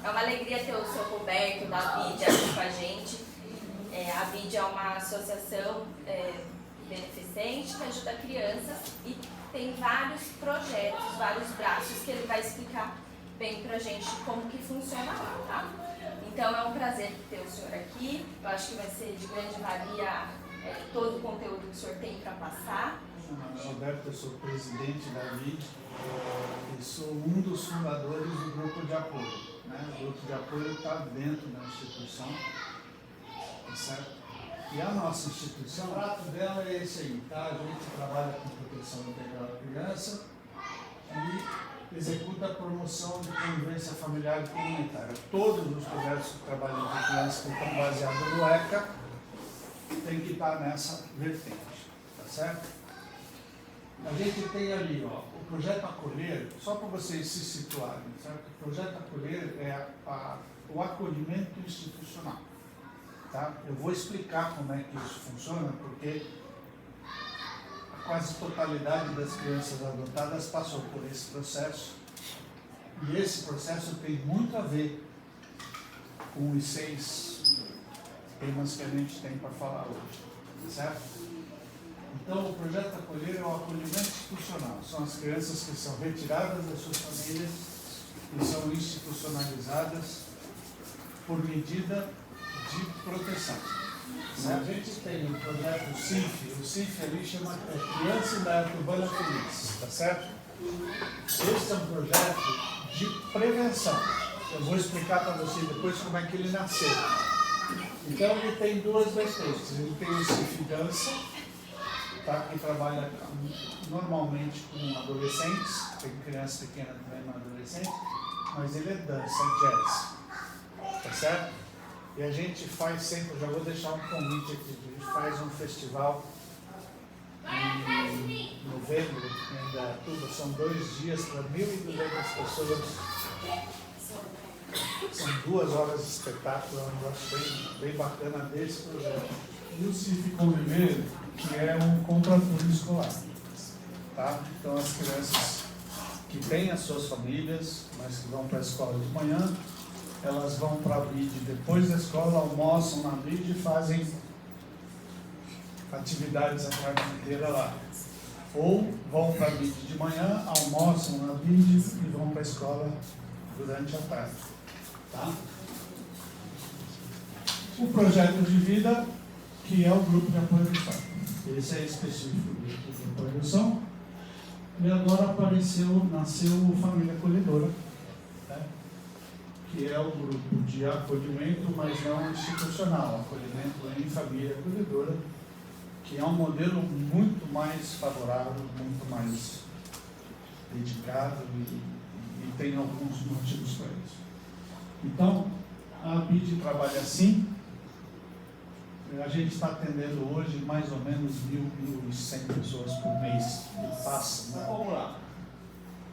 É uma alegria ter o seu Roberto da BID aqui com a gente. A BID é uma associação beneficente que ajuda crianças e tem vários projetos, vários braços que ele vai explicar bem pra gente como que funciona lá, tá? Então é um prazer ter o senhor aqui. Eu acho que vai ser de grande valia todo o conteúdo que o senhor tem para passar. Roberto, eu sou presidente da BID e sou um dos fundadores do grupo de apoio. O grupo de apoio está dentro da instituição, certo? E a nossa instituição, o trato dela é esse aí, tá? A gente trabalha com proteção integral da criança e executa a promoção de convivência familiar e comunitária. Todos os projetos que trabalham com crianças que estão baseados no ECA tem que estar nessa vertente, tá certo? A gente tem ali, ó, o projeto Acolher, só para vocês se situarem, certo? O projeto Acolher é o acolhimento institucional, tá? Eu vou explicar como é que isso funciona, porque a quase totalidade das crianças adotadas passou por esse processo, e esse processo tem muito a ver com os 6 temas que a gente tem para falar hoje, certo? Então, o projeto Acolher é o acolhimento institucional. São as crianças que são retiradas das suas famílias e são institucionalizadas por medida de proteção. A gente tem o projeto CIF, o CIF ali chama Criança da Área Urbana Feliz, tá certo? Esse é um projeto de prevenção. Eu vou explicar para vocês depois como é que ele nasceu. Então, ele tem 2 vertentes. Ele tem o CIF Dança, tá, que trabalha normalmente com adolescentes, tem criança pequena também, não adolescente, mas ele é dança, jazz, tá certo? E a gente faz sempre, já vou deixar um convite aqui, a gente faz um festival em novembro, em Indaiatuba, são 2 dias para 1.200 pessoas, são 2 horas de espetáculo, é um negócio bem bacana desse projeto. E o CIF Conviver, que é um contraturno escolar. Tá? Então, as crianças que têm as suas famílias, mas que vão para a escola de manhã, elas vão para a BID depois da escola, almoçam na BID e fazem atividades a tarde inteira lá. Ou vão para a BID de manhã, almoçam na BID e vão para a escola durante a tarde. Tá? O projeto de vida, que é o grupo de apoio do Estado. Esse é específico do grupo de apoio do Estado. E agora nasceu o Família Acolhedora, né? Que é o grupo de acolhimento, mas não institucional, acolhimento em família acolhedora, que é um modelo muito mais favorável, muito mais dedicado e tem alguns motivos para isso. Então, a BID trabalha assim. A gente está atendendo hoje mais ou menos 1.100 pessoas por mês que passam. Né? Vamos lá.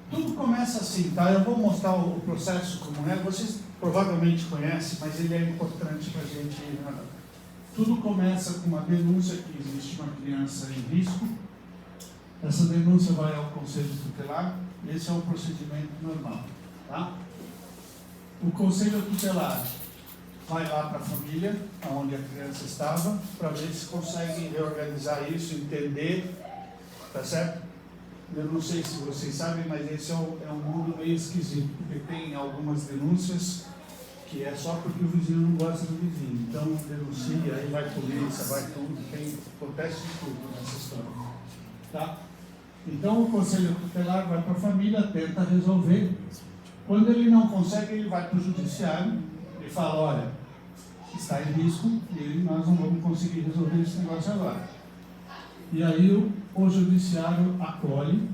Tudo começa assim, tá? Eu vou mostrar o processo como é. Vocês provavelmente conhecem, mas ele é importante para a gente. Né? Tudo começa com uma denúncia que existe uma criança em risco. Essa denúncia vai ao Conselho Tutelar. Esse é o procedimento normal, tá? O Conselho Tutelar vai lá para a família, onde a criança estava, para ver se consegue reorganizar isso, entender, tá certo? Eu não sei se vocês sabem, mas esse é um mundo meio esquisito, porque tem algumas denúncias que é só porque o vizinho não gosta do vizinho. Então, denuncia, aí vai polícia, vai tudo, acontece de tudo nessa história. Tá? Então, o Conselho Tutelar vai para a família, tenta resolver. Quando ele não consegue, ele vai para o judiciário e fala, olha, está em risco e nós não vamos conseguir resolver esse negócio agora. E aí o judiciário acolhe,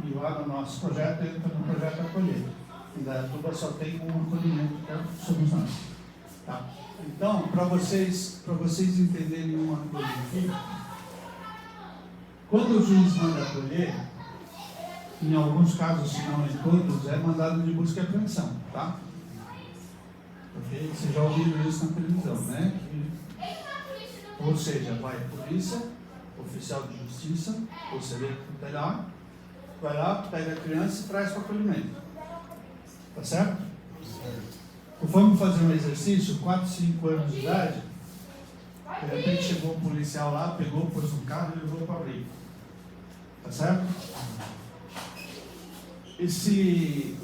e lá no nosso projeto, entra no projeto Acolher. Em Indaiatuba só tem um acolhimento, que somos nós. Tá? Então, para vocês entenderem uma coisa aqui, quando o juiz manda acolher, em alguns casos, se não em todos, é mandado de busca e apreensão, tá? Porque vocês já ouviram isso na televisão, né? Ou seja, vai a polícia, oficial de justiça, conselheiro tutelar, vai lá, pega a criança e traz para o acolhimento. Tá certo? Fomos fazer um exercício, 4, 5 anos de idade, de repente chegou um policial lá, pegou, pôs no carro e levou para abrir. Tá certo? Esse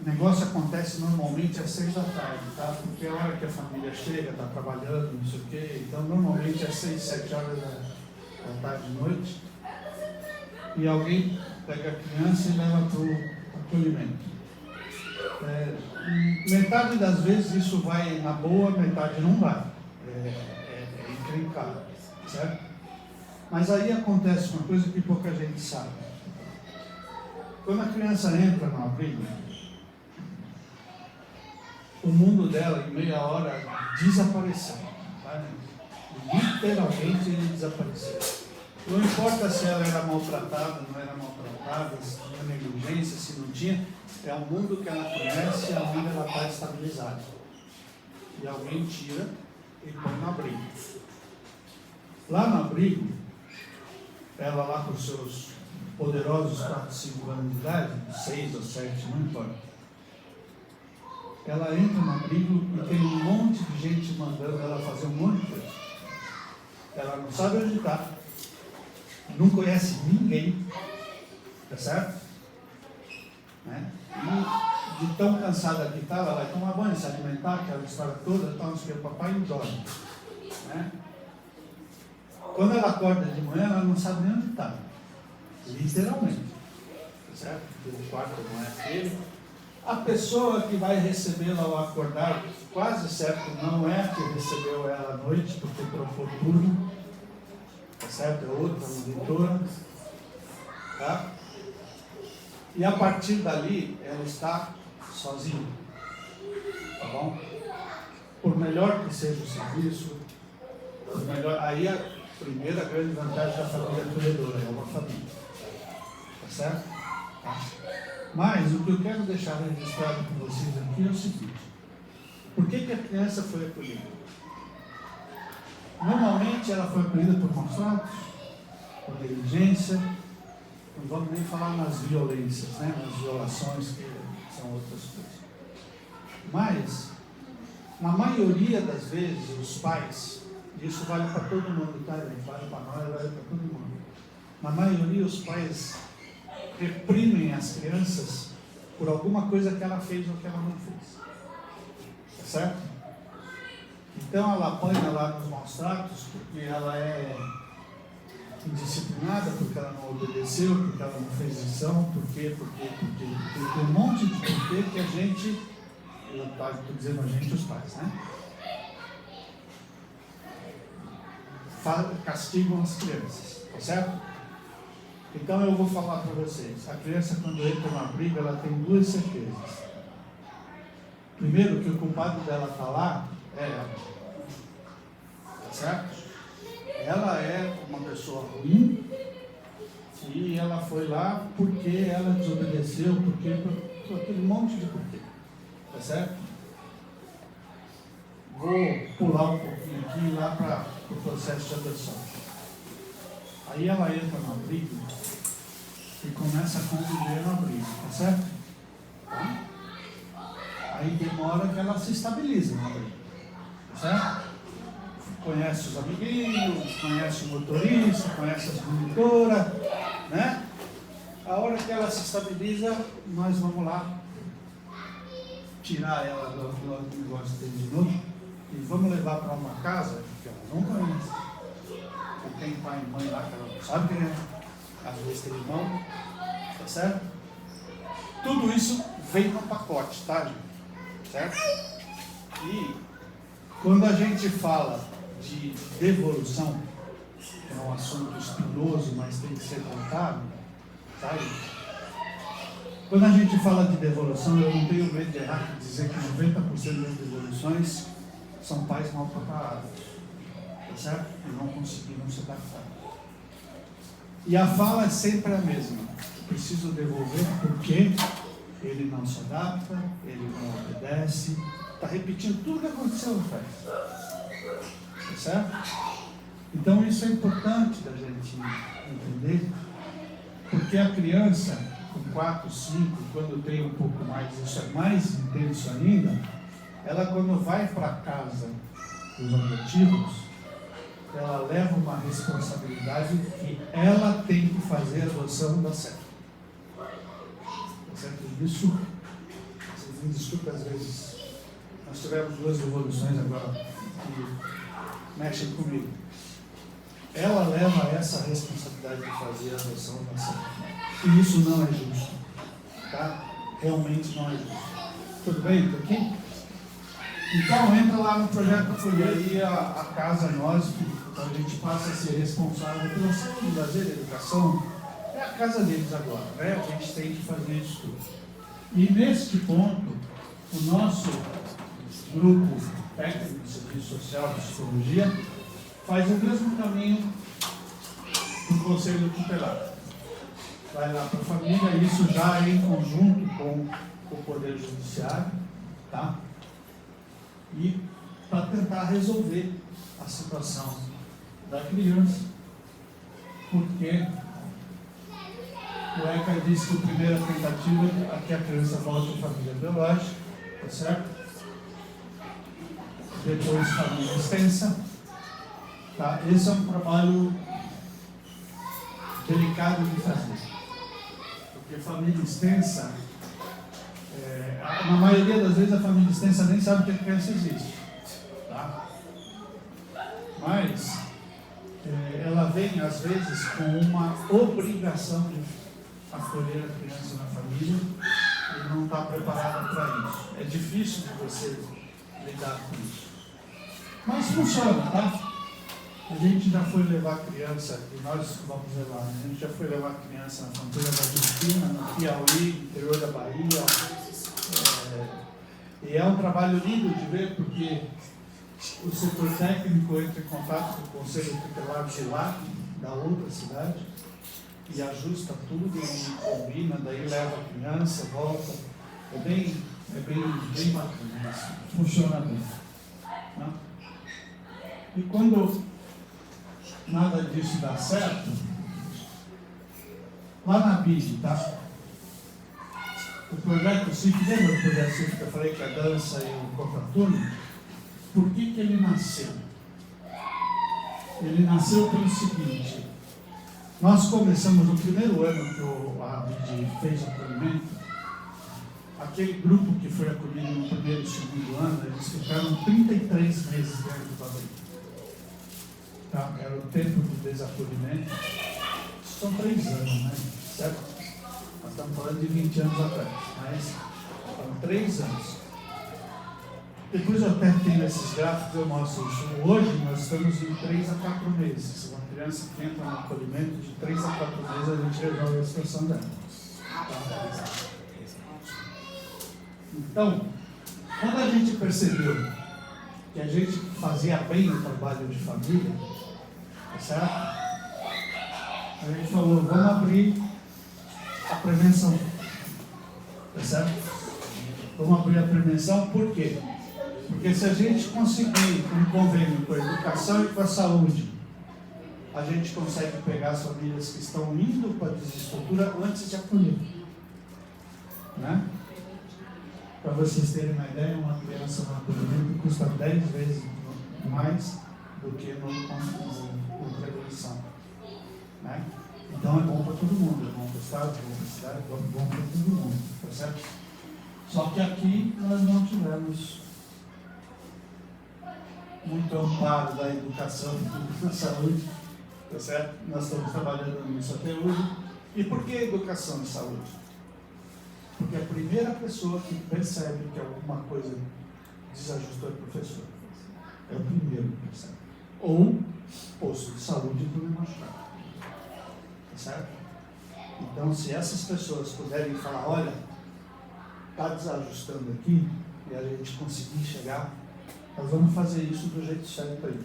negócio acontece normalmente às 6 da tarde, tá? Porque é a hora que a família chega, está trabalhando, não sei o quê. Então, normalmente às 6, 7 horas da tarde e noite. E alguém pega a criança e leva para o acolhimento. Metade das vezes isso vai na boa, metade não vai. É encrencado, certo? Mas aí acontece uma coisa que pouca gente sabe. Quando a criança entra no abrigo, o mundo dela, em meia hora, desapareceu. Tá? Literalmente ele desapareceu. Não importa se ela era maltratada, não era maltratada, se tinha negligência, se não tinha, é um mundo que ela conhece e onde ela está estabilizada. E alguém tira e põe no abrigo. Lá no abrigo, ela lá com os seus poderosos 4, 5 anos de idade, 6 ou 7, não importa. Ela entra no abrigo e tem um monte de gente mandando ela fazer um monte de coisa. Ela não sabe onde está, não conhece ninguém, tá certo? Né? E de tão cansada que está, ela vai tomar banho, se alimentar, aquela história toda, tá, não sei o que, o papai não dorme. Né? Quando ela acorda de manhã, ela não sabe nem onde está. Literalmente. Tá certo? Porque o quarto não é aquele. A pessoa que vai recebê-la ao acordar, quase certo, não é a que recebeu ela à noite, porque trocou turno. Tá certo? É outra monitora. Tá? E a partir dali, ela está sozinha. Tá bom? Por melhor que seja o serviço, por melhor, aí a primeira grande vantagem da família acolhedora é uma família. Tá certo? Tá. Mas o que eu quero deixar registrado com vocês aqui é o seguinte: por que a criança foi acolhida? Normalmente ela foi acolhida por maus tratos, por negligência, não vamos nem falar nas violências, né? Nas violações, que são outras coisas. Mas, na maioria das vezes, os pais, e isso vale para todo mundo, tá, gente? Vale para nós, vale para todo mundo. Na maioria, os pais reprimem as crianças por alguma coisa que ela fez ou que ela não fez. Tá certo? Então ela apanha lá nos maus tratos porque ela é indisciplinada, porque ela não obedeceu, porque ela não fez lição, porque tem um monte de porquê que a gente, eu estou dizendo a gente, os pais, né? Castigam as crianças, tá certo? Então eu vou falar para vocês, a criança quando entra numa briga, ela tem duas certezas. Primeiro, que o culpado dela está lá é ela, tá certo? Ela é uma pessoa ruim e ela foi lá porque ela desobedeceu, porque por aquele monte de porquê, tá certo? Vou pular um pouquinho aqui e lá para o processo de adoção. Aí ela entra no abrigo e começa a conviver no abrigo, tá certo? Tá? Aí demora que ela se estabiliza no abrigo, tá certo? Conhece os amiguinhos, conhece o motorista, conhece as monitoras, né? A hora que ela se estabiliza, nós vamos lá tirar ela do negócio dele de novo e vamos levar para uma casa que ela não conhece. Porque tem pai e mãe lá que ela não sabe quem é, às vezes tem irmão, tá certo? Tudo isso vem no pacote, tá, gente? Certo? E quando a gente fala de devolução, que é um assunto espinhoso, mas tem que ser contado, sabe? Quando a gente fala de devolução, eu não tenho medo de errar e dizer que 90% das devoluções são pais mal preparados, tá certo? E não conseguiram se adaptar. E a fala é sempre a mesma: preciso devolver porque ele não se adapta, ele não obedece, está repetindo tudo que aconteceu no pai. Tá certo? Então isso é importante da gente entender, porque a criança com 4, 5, quando tem um pouco mais, isso é mais intenso ainda, ela quando vai para a casa dos adotivos, ela leva uma responsabilidade que ela tem que fazer a adoção dar certo. Tá certo? Isso, vocês me desculpem, às vezes, nós tivemos 2 evoluções agora que mexem comigo. Ela leva essa responsabilidade de fazer a adoção dar certo. E isso não é justo. Tá? Realmente não é justo. Tudo bem? Estou aqui? Então entra lá no projeto Acolher aí a casa nós, então a gente passa a ser responsável pela saúde, lazer e educação. É a casa deles agora, né? A gente tem que fazer isso tudo. E neste ponto, o nosso grupo técnico de serviço social, de psicologia, faz o mesmo caminho do Conselho Tutelar. Vai lá para a família, isso já em conjunto com o Poder Judiciário, tá? E para tentar resolver a situação da criança, porque o ECA disse que a primeira tentativa é que a criança volte à família biológica, tá certo? Depois família extensa, tá? Esse é um trabalho delicado de fazer, porque família extensa, na maioria das vezes a família extensa nem sabe que a criança existe, tá? Mas ela vem às vezes com uma obrigação de acolher a criança na família e não está preparada para isso. É difícil de você lidar com isso, mas funciona, tá? A gente já foi levar criança, e nós vamos levar, né? A gente já foi levar criança na fronteira da Argentina, no Piauí, interior da Bahia. E é um trabalho lindo de ver, porque o setor técnico entra em contato com o Conselho Tutelar de lá, da outra cidade, e ajusta tudo, e combina, daí leva a criança, volta. É bem bacana isso. Funciona bem. Né? E quando nada disso dá certo, lá na BID, tá? O projeto CIF, lembra do projeto CIF que eu falei que a dança e o contraturno? Por que ele nasceu? Ele nasceu pelo seguinte: nós começamos no primeiro ano que a BID fez o acolhimento, aquele grupo que foi acolhido no primeiro e segundo ano, eles ficaram 33 meses dentro do abrigo. Tá? Era o tempo do desacolhimento. São 3 anos, né? Certo? Nós estamos falando de 20 anos atrás, mas foram 3 anos. Depois eu até tenho esses gráficos, eu mostro isso. Hoje nós estamos em 3 a 4 meses. Uma criança que entra no acolhimento, de 3 a 4 meses a gente resolve a situação dela. Tá? Então, quando a gente percebeu que a gente fazia bem o trabalho de família, tá certo? A gente falou, vamos abrir a prevenção, tá certo? Vamos abrir a prevenção, por quê? Porque se a gente conseguir um convênio com a educação e com a saúde, a gente consegue pegar as famílias que estão indo para a desestrutura antes de acolher, né? Para vocês terem uma ideia, uma criança no acolhimento custa 10 vezes mais do que no prevenção, né? Então é bom para todo mundo, é bom para o Estado, é bom para a cidade, é bom para todo mundo, tá certo? Só que aqui nós não tivemos muito amparo da educação e da saúde, tá certo? Nós estamos trabalhando nisso até hoje. E por que educação e saúde? Porque a primeira pessoa que percebe que alguma coisa desajustou é o professor. É o primeiro que percebe. Ou posto de saúde para o machucado. Tá certo? Então, se essas pessoas puderem falar, olha, está desajustando aqui, e a gente conseguir chegar, nós vamos fazer isso do jeito certo aí.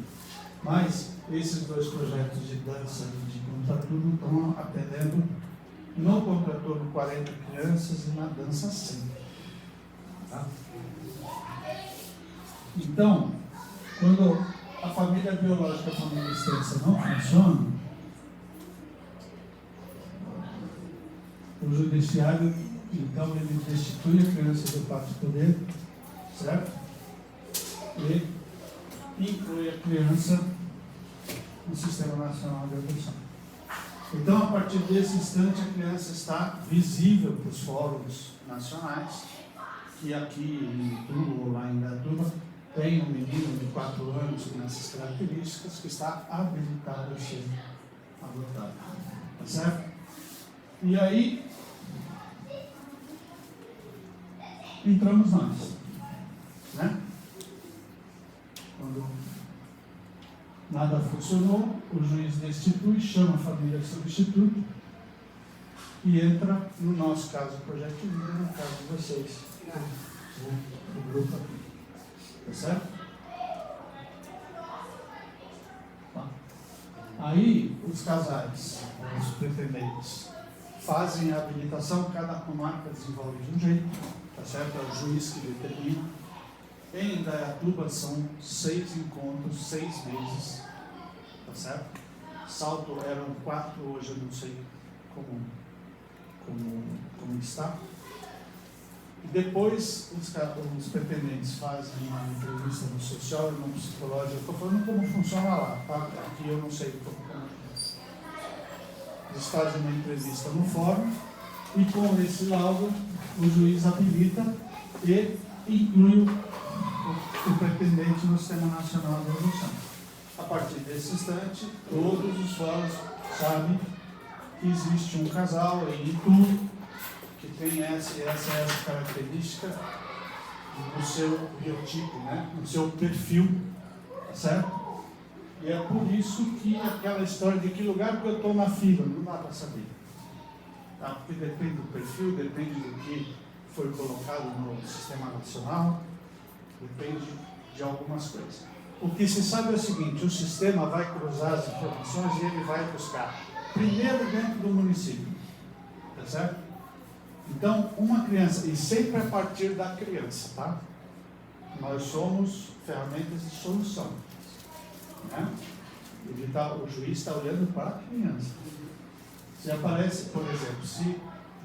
Mas esses 2 projetos de dança e de contraturno estão atendendo no contraturno 40 crianças e na dança 100. Tá? Então, quando a família biológica e a família extensa não funcionam, o judiciário, então, ele destitui a criança do pátrio poder, certo? e inclui a criança no Sistema Nacional de Adoção. Então, a partir desse instante, a criança está visível para os fóruns nacionais, que aqui em Itu ou lá em Indaiatuba tem um menino de 4 anos com essas características que está habilitado a ser adotado. Tá certo? E aí, entramos nós, né? Quando nada funcionou, o juiz destitui, chama a família substituta e entra, no nosso caso, o Projeto Vida, no caso de vocês, o grupo aqui. Tá certo? Tá. Aí, os casais, os pretendentes, fazem a habilitação, cada comarca desenvolve de um jeito, tá certo? É o juiz que determina. Em Indaiatuba são 6 encontros, 6 meses, tá certo? Salto eram 4, hoje eu não sei como está. E depois os pretendentes fazem uma entrevista no social e no psicológico. Eu estou falando como funciona lá, tá? Aqui eu não sei como. Eles fazem uma entrevista no fórum e com esse laudo o juiz habilita e inclui o pretendente no Sistema Nacional de Adoção. A partir desse instante, todos os fóruns sabem que existe um casal em Itu que tem essa característica no seu biotipo, né? No seu perfil, tá certo? E é por isso que aquela história de que lugar que eu estou na fila, não dá para saber. Tá? Porque depende do perfil, depende do que foi colocado no Sistema Nacional, depende de algumas coisas. O que se sabe é o seguinte: o sistema vai cruzar as informações e ele vai buscar primeiro dentro do município, tá certo? Então, uma criança, e sempre a partir da criança, tá? Nós somos ferramentas de solução, né? O juiz está olhando para a criança. Se aparece, por exemplo, se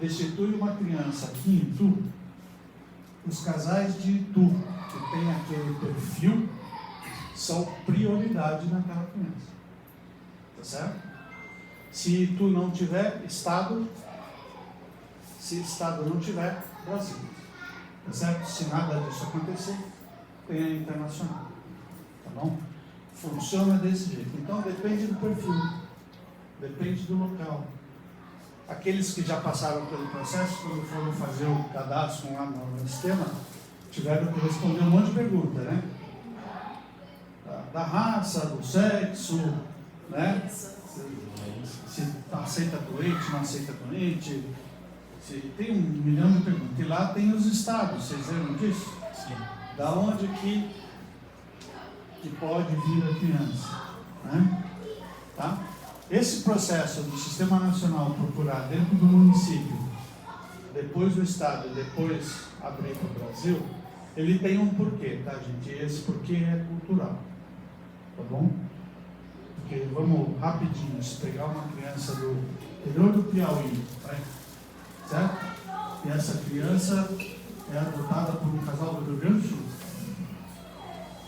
destitui uma criança aqui em Itu, os casais de Itu que tem aquele perfil são prioridade naquela criança, tá certo? Se Itu não tiver, Estado. Se Estado não tiver, Brasil, tá certo? Se nada disso acontecer, tem a internacional, tá bom? Funciona desse jeito. Então depende do perfil, depende do local. Aqueles que já passaram pelo processo, quando foram fazer o cadastro lá no sistema, tiveram que responder um monte de perguntas, né? Da raça, do sexo, né? Se aceita doente, não aceita doente. Tem 1 milhão de perguntas. E lá tem os estados, vocês lembram disso? Sim. Da onde que pode vir a criança, né? Tá? Esse processo do Sistema Nacional procurar dentro do município, depois do estado, depois abrir para o Brasil, ele tem um porquê, tá, gente? E esse porquê é cultural, tá bom? Porque vamos rapidinho, se pegar uma criança do interior do Piauí, vai, certo? E essa criança é adotada por um casal do Rio Grande do Sul,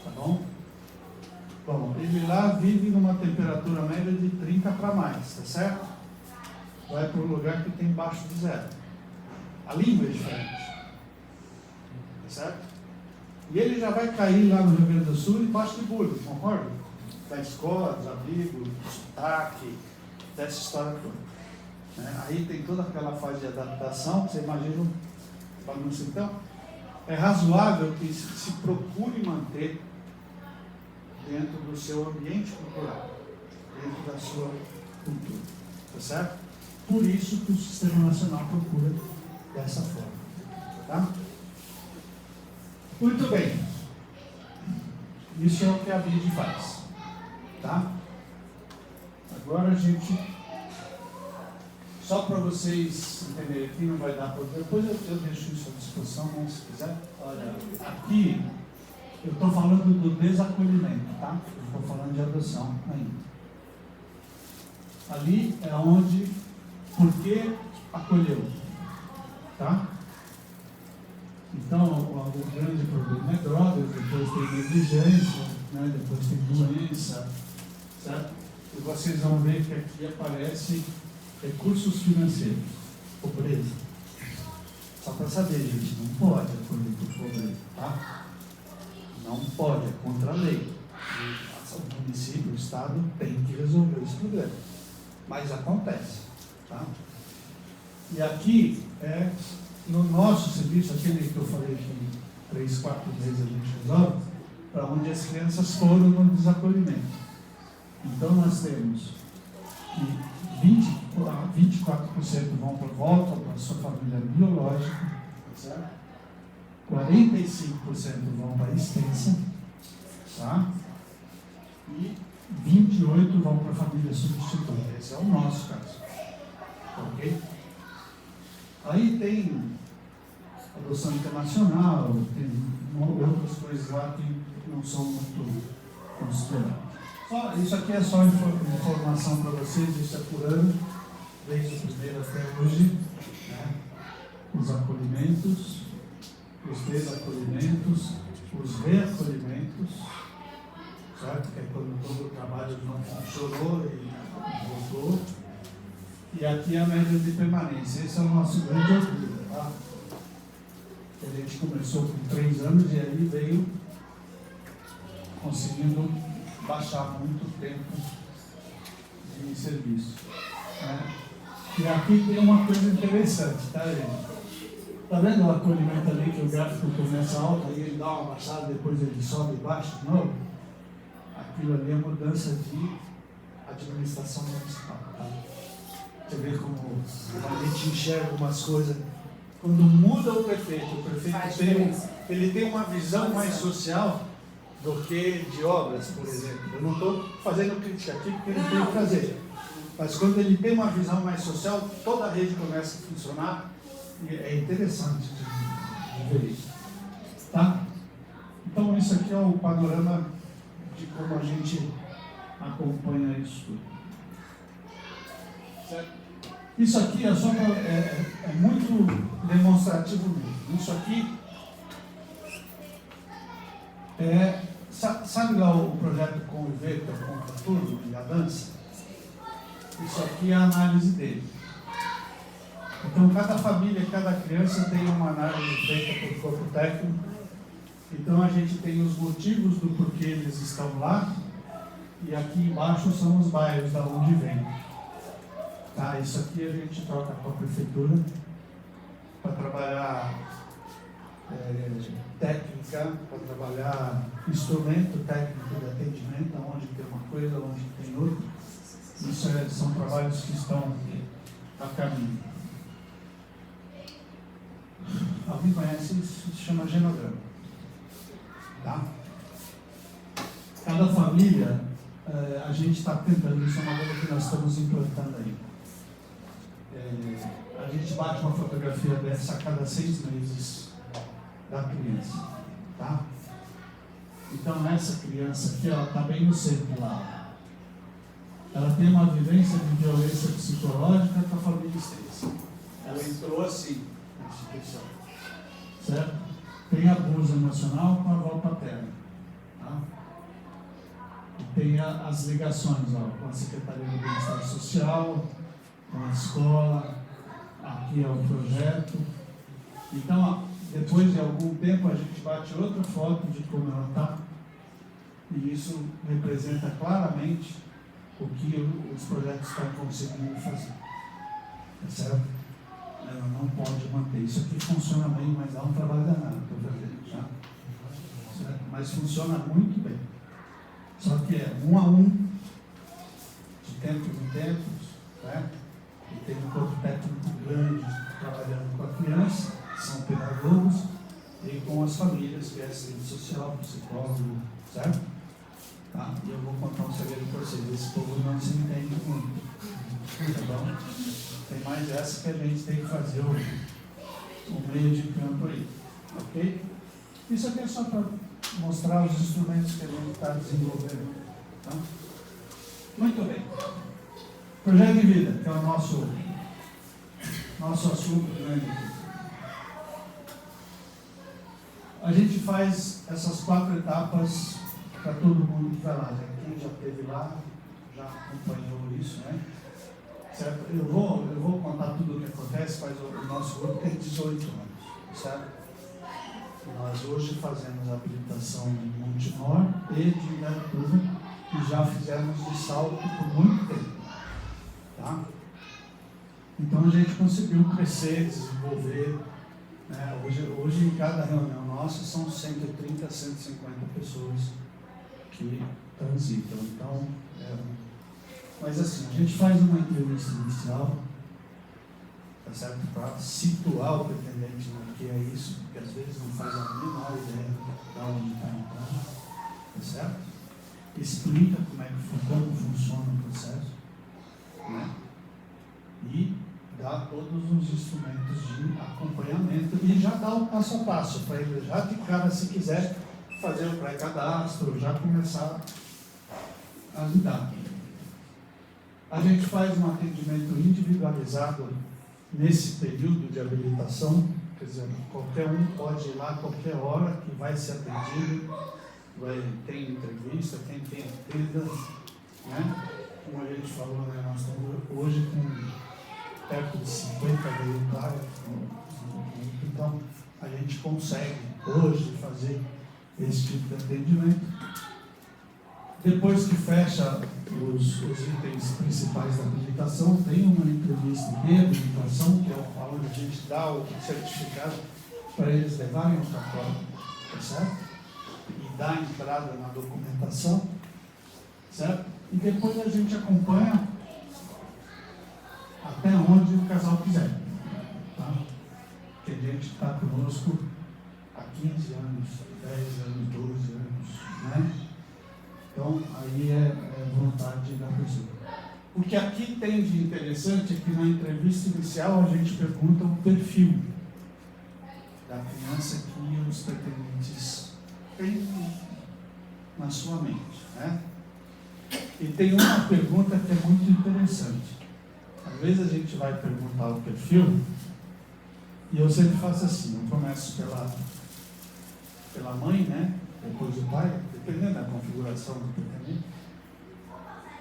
tá bom? Bom, ele lá vive numa temperatura média de 30 para mais, tá certo? Vai para um lugar que tem embaixo de 0. A língua é diferente, tá certo? E ele já vai cair lá no Rio Grande do Sul embaixo de bullying, concorda? Da escola, dos amigos, do sotaque, dessa história toda. Aí tem toda aquela fase de adaptação, você imagina um bagunça. Então, é razoável que se procure manter dentro do seu ambiente cultural, dentro da sua cultura, tá certo? Por isso que o Sistema Nacional procura dessa forma, tá? Muito bem. Isso é o que a BID faz, tá? Agora a gente, só para vocês entenderem, aqui não vai dar para depois eu deixo isso à disposição, mas se quiser, olha, aqui eu estou falando do desacolhimento, tá? Eu estou falando de adoção ainda. Ali é onde, porque acolheu, tá? Então, o grande problema é drogas, depois tem negligência, né? Depois tem doença, certo? E vocês vão ver que aqui aparece recursos financeiros, pobreza. Só para saber, gente, não pode acolher por pobreza, tá? Não pode, é contra a lei. O município, o Estado tem que resolver esse problema. Mas acontece, tá? E aqui é no nosso serviço, aquele que eu falei que 3, 4 meses a gente resolve, para onde as crianças foram no desacolhimento. Então nós temos que 24% vão para volta para a sua família biológica, certo? 45% vão para a extensa, tá? E 28% vão para a família substituta. Esse é o nosso caso. Ok? Aí tem adoção internacional, tem outras coisas lá que não são muito consideradas. Isso aqui é só informação para vocês, isso é por ano, desde o primeiro até hoje, né? Os acolhimentos, os desacolhimentos, os reacolhimentos, certo? Que é quando todo o trabalho não funcionou e voltou. E aqui a média de permanência. Esse é o nosso grande orgulho, tá? A gente começou com 3 anos e aí veio conseguindo baixar muito o tempo de serviço, né? E aqui tem uma coisa interessante, tá, gente? Tá vendo o acolhimento ali que o gráfico começa alto, aí ele dá uma baixada, depois ele sobe e baixa de novo? Aquilo ali é mudança de administração municipal, tá? Você vê como a gente enxerga umas coisas. Quando muda o prefeito ele tem uma visão mais social do que de obras, por exemplo. Eu não estou fazendo crítica aqui porque ele tem que fazer. Mas quando ele tem uma visão mais social, toda a rede começa a funcionar e é interessante de ver isso. Tá? Então isso aqui é o panorama de como a gente acompanha isso tudo. Certo? Isso aqui é só é muito demonstrativo mesmo. Isso aqui sabe lá o projeto Conviver, que é o Contraturno e a dança? Isso aqui é a análise dele. Então cada família, cada criança tem uma análise feita pelo corpo técnico. Então a gente tem os motivos do porquê eles estão lá, e aqui embaixo são os bairros da onde vem. Tá, isso aqui a gente troca com a prefeitura para trabalhar técnica, para trabalhar instrumento técnico de atendimento, onde tem uma coisa, onde tem outra. Isso são trabalhos que estão a caminho. Alguém conhece isso? Se chama genograma. Tá? Cada família, a gente está tentando, isso é uma coisa que nós estamos implantando aí. A gente bate uma fotografia dessa a cada 6 meses da criança, tá? Então essa criança aqui, ela está bem no centro lá. Ela tem uma vivência de violência psicológica com a família extensa. Ela entrou assim na instituição, certo? Tem abuso emocional com a avó paterna, tá? E tem as ligações, com a Secretaria do Bem-Estar Social, com a escola, aqui é o projeto. Então, depois de algum tempo, a gente bate outra foto de como ela está, e isso representa claramente o que os projetos estão conseguindo fazer. É certo? Ela não pode manter. Isso aqui funciona bem, mas dá um trabalho danado para fazer, tá? Certo? Mas funciona muito bem. Só que é 1 a 1, de tempo em tempo, certo? E tem um corpo técnico grande trabalhando com a criança, são pedagogos, e com as famílias, que é assistente social, psicólogo, certo? Tá? E eu vou contar um segredo para vocês, esse povo não se entende muito, tá bom? Tem mais essa que a gente tem que fazer o meio de campo aí, ok? Isso aqui é só para mostrar os instrumentos que a gente está desenvolvendo, tá? Muito bem. Projeto de vida, que é o nosso assunto grande aqui. a gente faz essas 4 etapas para todo mundo que vai lá. Quem já esteve lá, já acompanhou isso, né? Certo? Eu vou contar tudo o que acontece, mas o nosso grupo tem 18 anos, certo? Nós hoje fazemos a habilitação de Montemor e de Indaiatuba e já fizemos de Salto por muito tempo, tá? Então a gente conseguiu crescer, desenvolver, né? Hoje em cada reunião nossa são 130, 150 pessoas que transitam. Então, mas assim, a gente faz uma entrevista inicial, tá certo? Para situar o pretendente no que é isso, porque às vezes não faz a menor ideia de onde está entrando, tá certo? Explica como funciona o processo, né? E dá todos os instrumentos de acompanhamento e já dá o passo a passo para ele já de cara, se quiser fazer o pré-cadastro, já começar a lidar. A gente faz um atendimento individualizado nesse período de habilitação, quer dizer, qualquer um pode ir lá a qualquer hora que vai ser atendido, tem entrevista, quem tem atenda, né? Como a gente falou, né? Nós estamos hoje com perto de 50 voluntários, então a gente consegue hoje fazer esse tipo de atendimento. Depois que fecha os itens principais da habilitação, tem uma entrevista de habilitação, que é onde a gente dá o certificado para eles levarem o cartório, tá certo? E dá entrada na documentação, certo? E depois a gente acompanha até onde o casal quiser, tá? Tem gente que está conosco há 15 anos, 10 anos, 12 anos, né? Então, aí é vontade da pessoa. O que aqui tem de interessante é que na entrevista inicial a gente pergunta o perfil da criança que os pretendentes têm na sua mente, né? E tem uma pergunta que é muito interessante. Às vezes a gente vai perguntar o perfil e eu sempre faço assim, eu começo pela mãe, né? Depois o pai, dependendo da configuração do pretendente.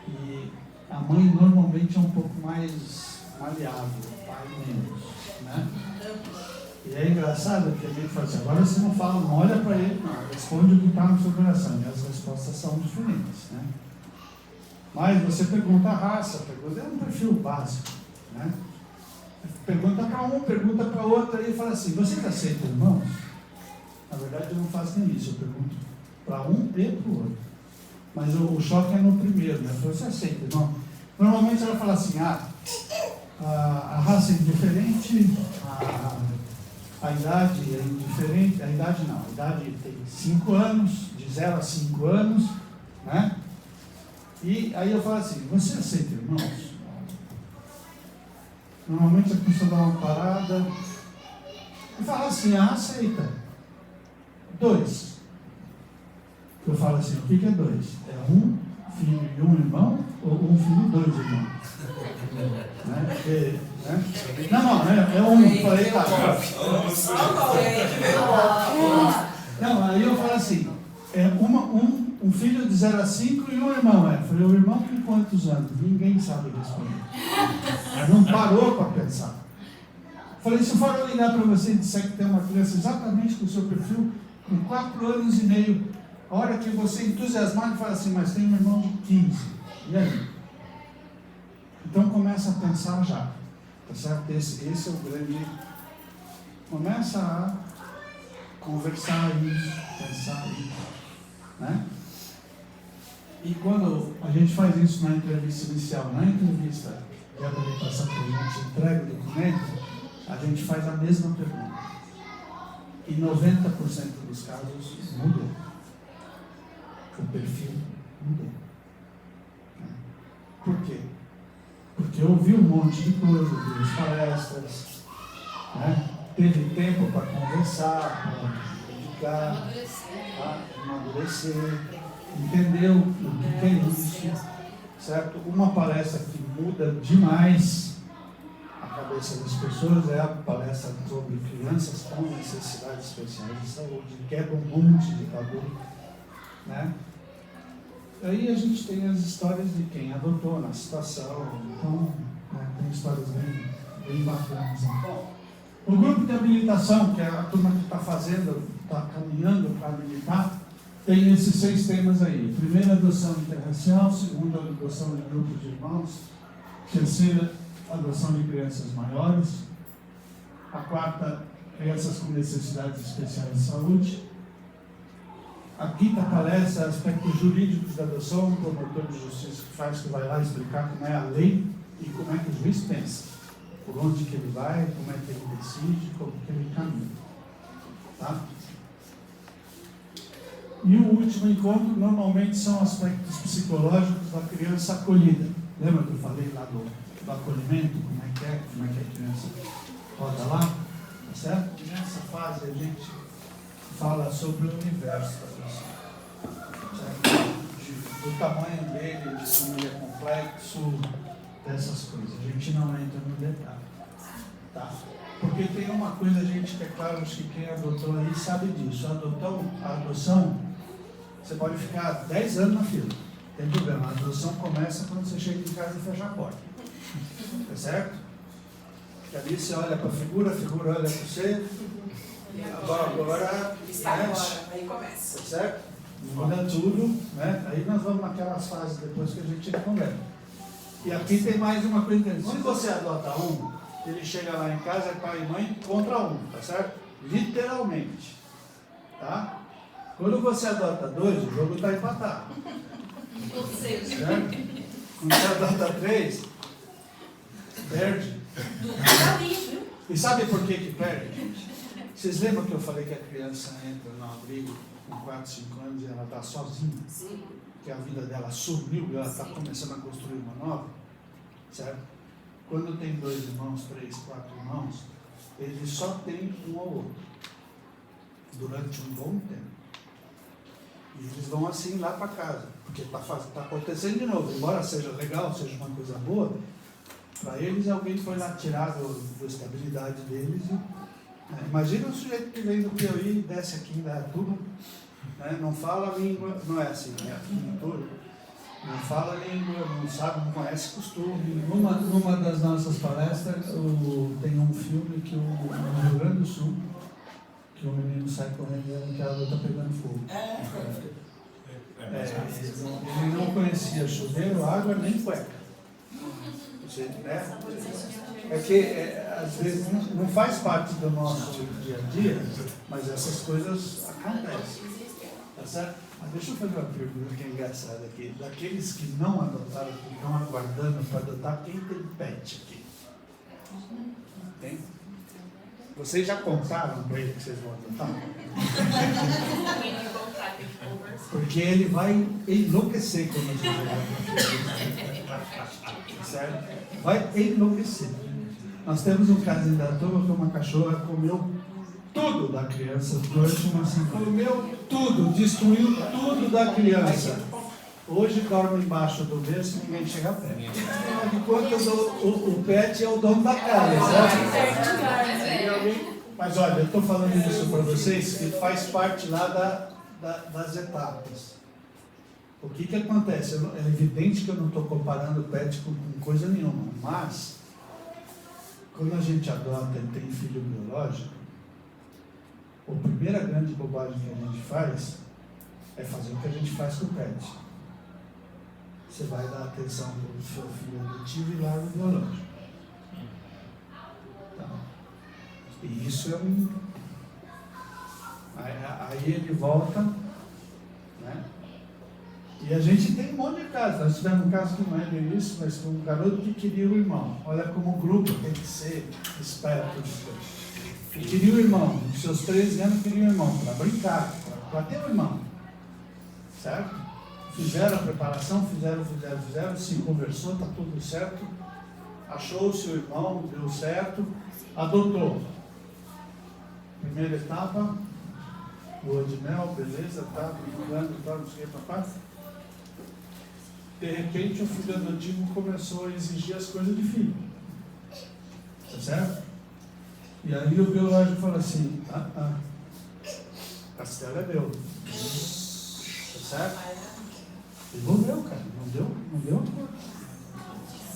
E a mãe normalmente é um pouco mais maleável, o pai menos, né? E é engraçado porque a gente fala assim, agora você não fala, não olha para ele, não, responde o que está no seu coração, e as respostas são diferentes, né? Mas você pergunta a raça, é um perfil básico, né? Pergunta para um, pergunta para outro, e fala assim, você aceita irmãos? Na verdade eu não faço nem isso, eu pergunto para um e para o outro. Mas o choque é no primeiro, né? Você aceita, irmão? Normalmente ela fala assim, a raça é indiferente, a idade é indiferente, a idade tem 5 anos, de 0 a 5 anos, né? E aí eu falo assim, você aceita irmãos? Normalmente a pessoa dá uma parada e fala assim, aceita. 2. Eu falo assim, o que é 2? É um filho e um irmão ou um filho e 2 irmãos? Né? Não, é um. Falei, tá. Não, aí eu falo assim, é um filho de 0 a 5 e um irmão. Falei, o irmão tem quantos anos? Ninguém sabe responder. Ela não parou para pensar. Falei, se eu for ligar para você e disser que tem uma criança exatamente com o seu perfil, com 4 anos e meio, a hora que você entusiasmado fala assim, mas tem um irmão de 15. E aí? Então começa a pensar já. Tá certo? Esse é o grande. Começa a conversar isso, pensar isso, né? E quando a gente faz isso na entrevista inicial, na entrevista de habilitação que a gente entrega o documento, a gente faz a mesma pergunta. E 90% dos casos mudou. O perfil mudou. Por quê? Porque eu ouvi um monte de coisa, ouvi as palestras, né? Teve tempo para conversar, para dedicar, para amadurecer, entendeu o que é isso, certo? Uma palestra que muda demais a cabeça das pessoas é a palestra sobre crianças com necessidades especiais de saúde, quebra um monte de tabu, né? Aí a gente tem as histórias de quem adotou na situação, então, né, tem histórias bem bacanas. Bom, o grupo de habilitação, que é a turma que está caminhando para habilitar, tem esses 6 temas aí. Primeira, adoção interracial. Segunda, adoção de grupos de irmãos. Terceira, adoção de crianças maiores. A quarta, crianças com necessidades especiais de saúde. A quinta palestra, aspectos jurídicos da adoção, o promotor de justiça que faz, que vai lá explicar como é a lei e como é que o juiz pensa, por onde que ele vai, como é que ele decide, como que ele caminha. Tá? E o último encontro, normalmente, são aspectos psicológicos da criança acolhida. Lembra que eu falei lá do acolhimento, como é que a criança roda lá? Tá certo? E nessa fase a gente fala sobre o universo da pessoa, certo? Do tamanho dele, de como ele é complexo, dessas coisas. A gente não entra no detalhe, tá? Porque tem uma coisa, gente, que é claro, acho que quem adotou aí sabe disso. A adoção, você pode ficar 10 anos na fila, não tem problema. A adoção começa quando você chega em casa e fecha a porta, tá certo? Que ali você olha para a figura olha para você. Agora aí começa. Tá certo? Muda tudo, né? Aí nós vamos naquelas fases depois que a gente conversa. E aqui tem mais uma coisa interessante. Se você adota um, ele chega lá em casa, é pai e mãe contra um, tá certo? Literalmente. Tá? Quando você adota 2, o jogo está empatado. Ou seja, Certo? Quando você adota 3, perde. tá ali, viu? E sabe por que perde, gente? Vocês lembram que eu falei que a criança entra no abrigo com 4, 5 anos e ela está sozinha? Sim. Que a vida dela sumiu e ela está começando a construir uma nova? Certo? Quando tem 2 irmãos, 3, 4 irmãos, ele só tem um ao outro durante um bom tempo. E eles vão assim lá para casa, porque está acontecendo de novo. Embora seja legal, seja uma coisa boa, para eles alguém foi lá tirar da estabilidade deles. Imagina um sujeito que vem do Piauí, desce aqui em Dayatuba, né, não fala a língua, não é assim, é aqui em tudo. Não fala a língua, não sabe, não conhece costume. Numa das nossas palestras, tem um filme que no Rio Grande do Sul, que o menino sai correndo e a água está pegando fogo. Ele não conhecia chuveiro, água nem cueca. Você, né? É que às vezes não faz parte do nosso dia a dia, mas essas coisas acontecem. Tá certo? Mas deixa eu fazer uma pergunta que é engraçada aqui. Daqueles que não adotaram, que estão aguardando para adotar, quem tem pet aqui? Tem? Vocês já contaram para ele que vocês vão adotar? Porque ele vai enlouquecer quando a gente vai. Certo? Vai enlouquecer. Nós temos um caso em Dayatuba que uma cachorra comeu tudo da criança durante uma semana. Comeu tudo, destruiu tudo da criança. Hoje dorme embaixo do berço e ninguém chega perto. Enquanto o pet é o dono da casa, certo? Mas olha, eu estou falando isso para vocês que faz parte lá das etapas. O que acontece? É evidente que eu não estou comparando o pet com coisa nenhuma, mas quando a gente adota e tem filho biológico, a primeira grande bobagem que a gente faz é fazer o que a gente faz com o pet. Você vai dar atenção para o seu filho adotivo e larga o biológico. Tá. E isso é um... Aí ele volta, né? E a gente tem um monte de casos. Nós tivemos um caso que não é bem isso, mas com um garoto que queria o irmão. Olha como o grupo tem que ser esperto. E queria o irmão. Nos seus 13 anos queria o irmão, para brincar, para ter o irmão. Certo? Fizeram a preparação, fizeram, se conversou, está tudo certo. Achou o seu irmão, deu certo, adotou. Primeira etapa, lua de mel, beleza, tá, brincando, tá, não sei o que, papai. De repente o filho adotivo começou a exigir as coisas de filho. Tá certo? E aí o biológico fala assim, Castelo é meu. Tá certo? Devolveu, cara. Não deu acordo.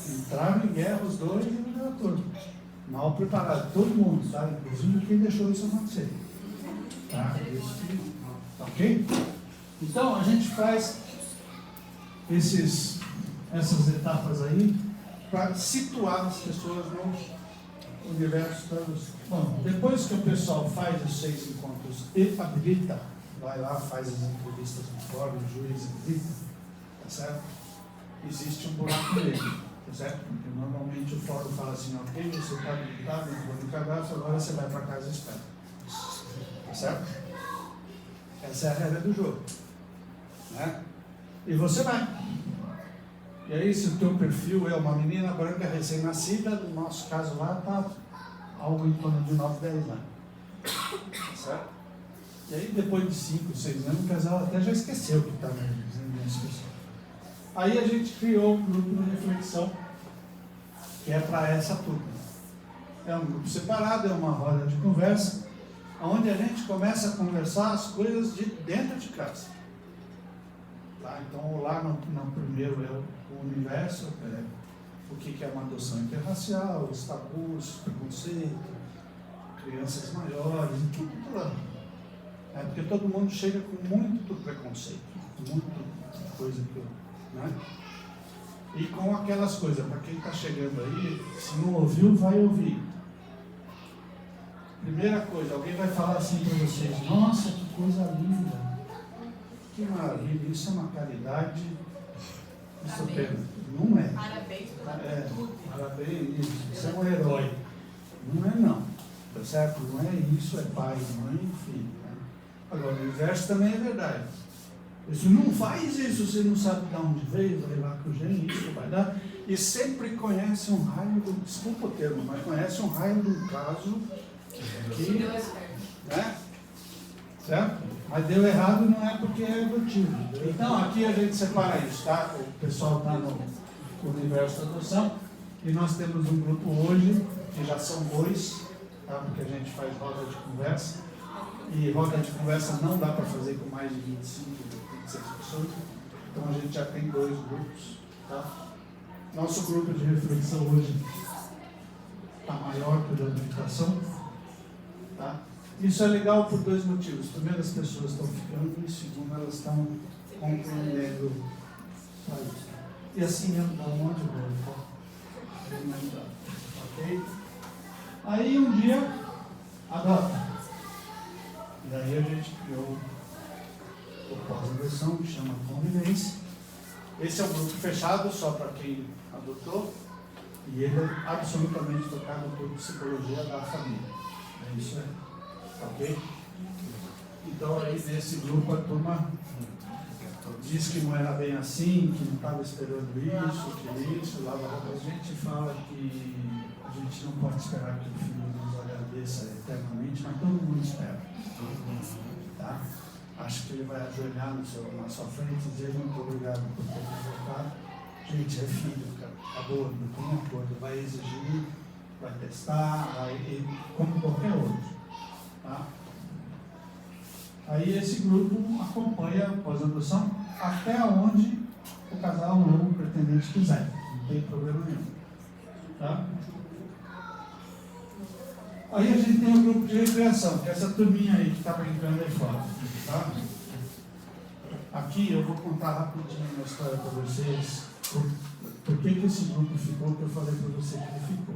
Entraram em guerra os dois e não deu acordo. Mal preparado, todo mundo, tá? Inclusive quem deixou isso acontecer. Tá? Ok? Então a gente faz essas etapas aí para situar as pessoas no universo da luz. Bom, depois que o pessoal faz os 6 encontros e habilita, vai lá, faz as entrevistas no fórum, o juiz habilita, tá certo? Existe um buraco nele, tá certo? Porque normalmente o fórum fala assim, ok, você está habilitado, entrou no cadastro, agora você vai para casa e espera. Tá certo? Essa é a regra do jogo. Né? E você vai. E aí, se o teu perfil é uma menina branca recém-nascida, no nosso caso lá está algo em torno de 9, 10 anos. Certo? E aí, depois de 5, 6 anos, o casal até já esqueceu que estava dizendo. Aí a gente criou um grupo de reflexão, que é para essa turma. É um grupo separado, é uma roda de conversa, onde a gente começa a conversar as coisas de dentro de casa. Tá? Então, lá no primeiro é o universo, o que é uma adoção interracial, os tabus, preconceito, crianças maiores, tudo lá. Porque todo mundo chega com muito preconceito, muita coisa que né? E com aquelas coisas, para quem está chegando aí, se não ouviu, vai ouvir. Primeira coisa, alguém vai falar assim para vocês, nossa, que coisa linda, que maravilha, isso é uma caridade estupenda. Não é. Parabéns pela tudo. Parabéns, isso é um herói. Não é não, tá certo? Não é isso, é pai, mãe e filho. Né? Agora, o inverso também é verdade. Isso não faz isso, você não sabe de onde veio, vai lá com o gene, isso vai dar. E sempre conhece um raio, desculpa o termo, mas conhece um raio de um caso que, né? Certo? Mas deu errado não é porque é adotivo. Então aqui a gente separa isso, tá? O pessoal está no universo da adoção e nós temos um grupo hoje, que já são 2, tá? Porque a gente faz roda de conversa. E roda de conversa não dá para fazer com mais de 25, 26 pessoas. Então a gente já tem 2 grupos. Tá? Nosso grupo de reflexão hoje está maior que o da meditação. Tá? Isso é legal por 2 motivos. Primeiro, as pessoas estão ficando, e segundo, elas estão compreendendo isso. E assim mesmo dá um monte de coisa. Ok? Aí um dia, adota. E aí a gente criou o pós-adoção, que chama Convivência. Esse é um grupo fechado, só para quem adotou, e ele é absolutamente tocado por psicologia da família. É isso aí. Ok? Então aí nesse grupo a turma diz que não era bem assim, que não estava esperando isso, que isso, lá. A gente fala que a gente não pode esperar que o filho nos agradeça eternamente, mas todo mundo espera. Tá? Acho que ele vai ajoelhar na sua frente e dizer muito obrigado por ter voltado. Gente, é filho, cara. Acabou, não tem acordo. Vai exigir, vai testar, como qualquer outro. Tá? Aí esse grupo acompanha a pós-adoção até onde o casal ou o pretendente quiser. Não tem problema nenhum. Tá? Aí a gente tem o grupo de recreação, que é essa turminha aí que está brincando aí fora. Tá? Aqui eu vou contar rapidinho uma história para vocês. Por que esse grupo ficou, que eu falei para você que ele ficou.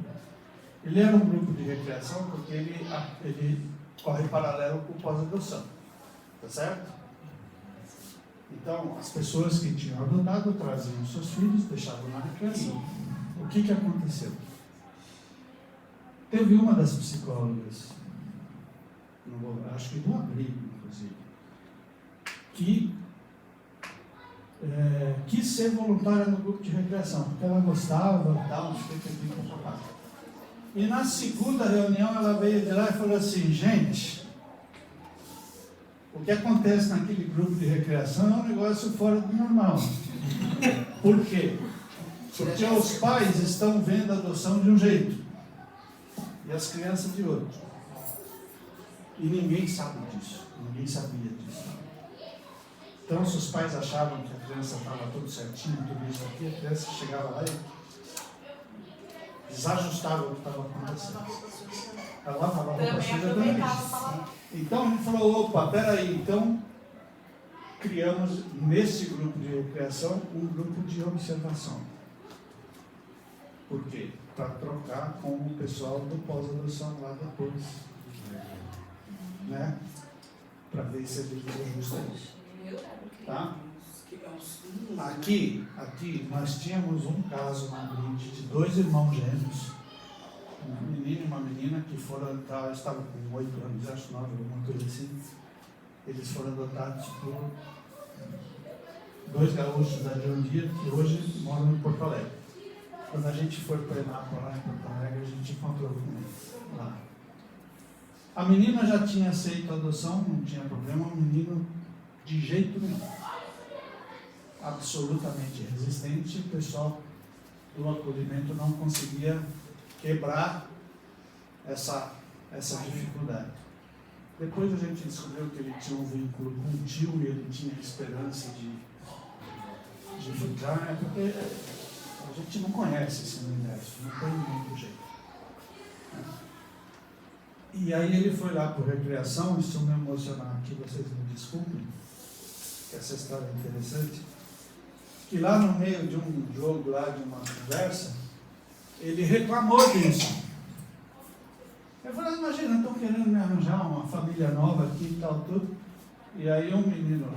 Ele era um grupo de recreação porque ele corre paralelo com o pós-adoção. Tá certo? Então, as pessoas que tinham adotado traziam seus filhos, deixavam na recreação. O que aconteceu? Teve uma das psicólogas, acho que do abrigo, inclusive, que quis ser voluntária no grupo de recreação, porque ela gostava, tal, não sei o que. E na segunda reunião ela veio de lá e falou assim, gente, o que acontece naquele grupo de recreação é um negócio fora do normal. Por quê? Porque os pais estão vendo a adoção de um jeito. e as crianças de outro. E ninguém sabe disso, ninguém sabia disso. Então, se os pais achavam que a criança estava tudo certinho, tudo isso aqui, a criança chegava lá e desajustava o que estava acontecendo. Ela lavava a roupa suja também. Então, a gente falou, opa, peraí, então criamos nesse grupo de recreação um grupo de observação. Por quê? Para trocar com o pessoal do pós-adoção lá depois. Né? Para ver se eles ajustam isso. Tá? Aqui nós tínhamos um caso na Brinde de 2 irmãos gêmeos, um menino e uma menina que foram adotados, estavam com 8 anos, acho 9, alguma coisa assim. Eles foram adotados por 2 gaúchos da John Deere que hoje moram em Porto Alegre. Quando a gente foi para Enápolis, lá em Porto Alegre, a gente encontrou com eles lá. A menina já tinha aceito a adoção, não tinha problema, o menino de jeito nenhum. Absolutamente resistente, o pessoal do acolhimento não conseguia quebrar essa dificuldade. Depois a gente descobriu que ele tinha um vínculo com o tio e ele tinha esperança de ficar, porque a gente não conhece esse universo, não tem muito jeito. E aí ele foi lá por recreação, e se eu me emocionar aqui, vocês me desculpem, que essa história é interessante, que lá no meio de um jogo, lá de uma conversa, ele reclamou disso. Eu falei, imagina, estão querendo me arranjar uma família nova aqui e tal, tudo. E aí um menino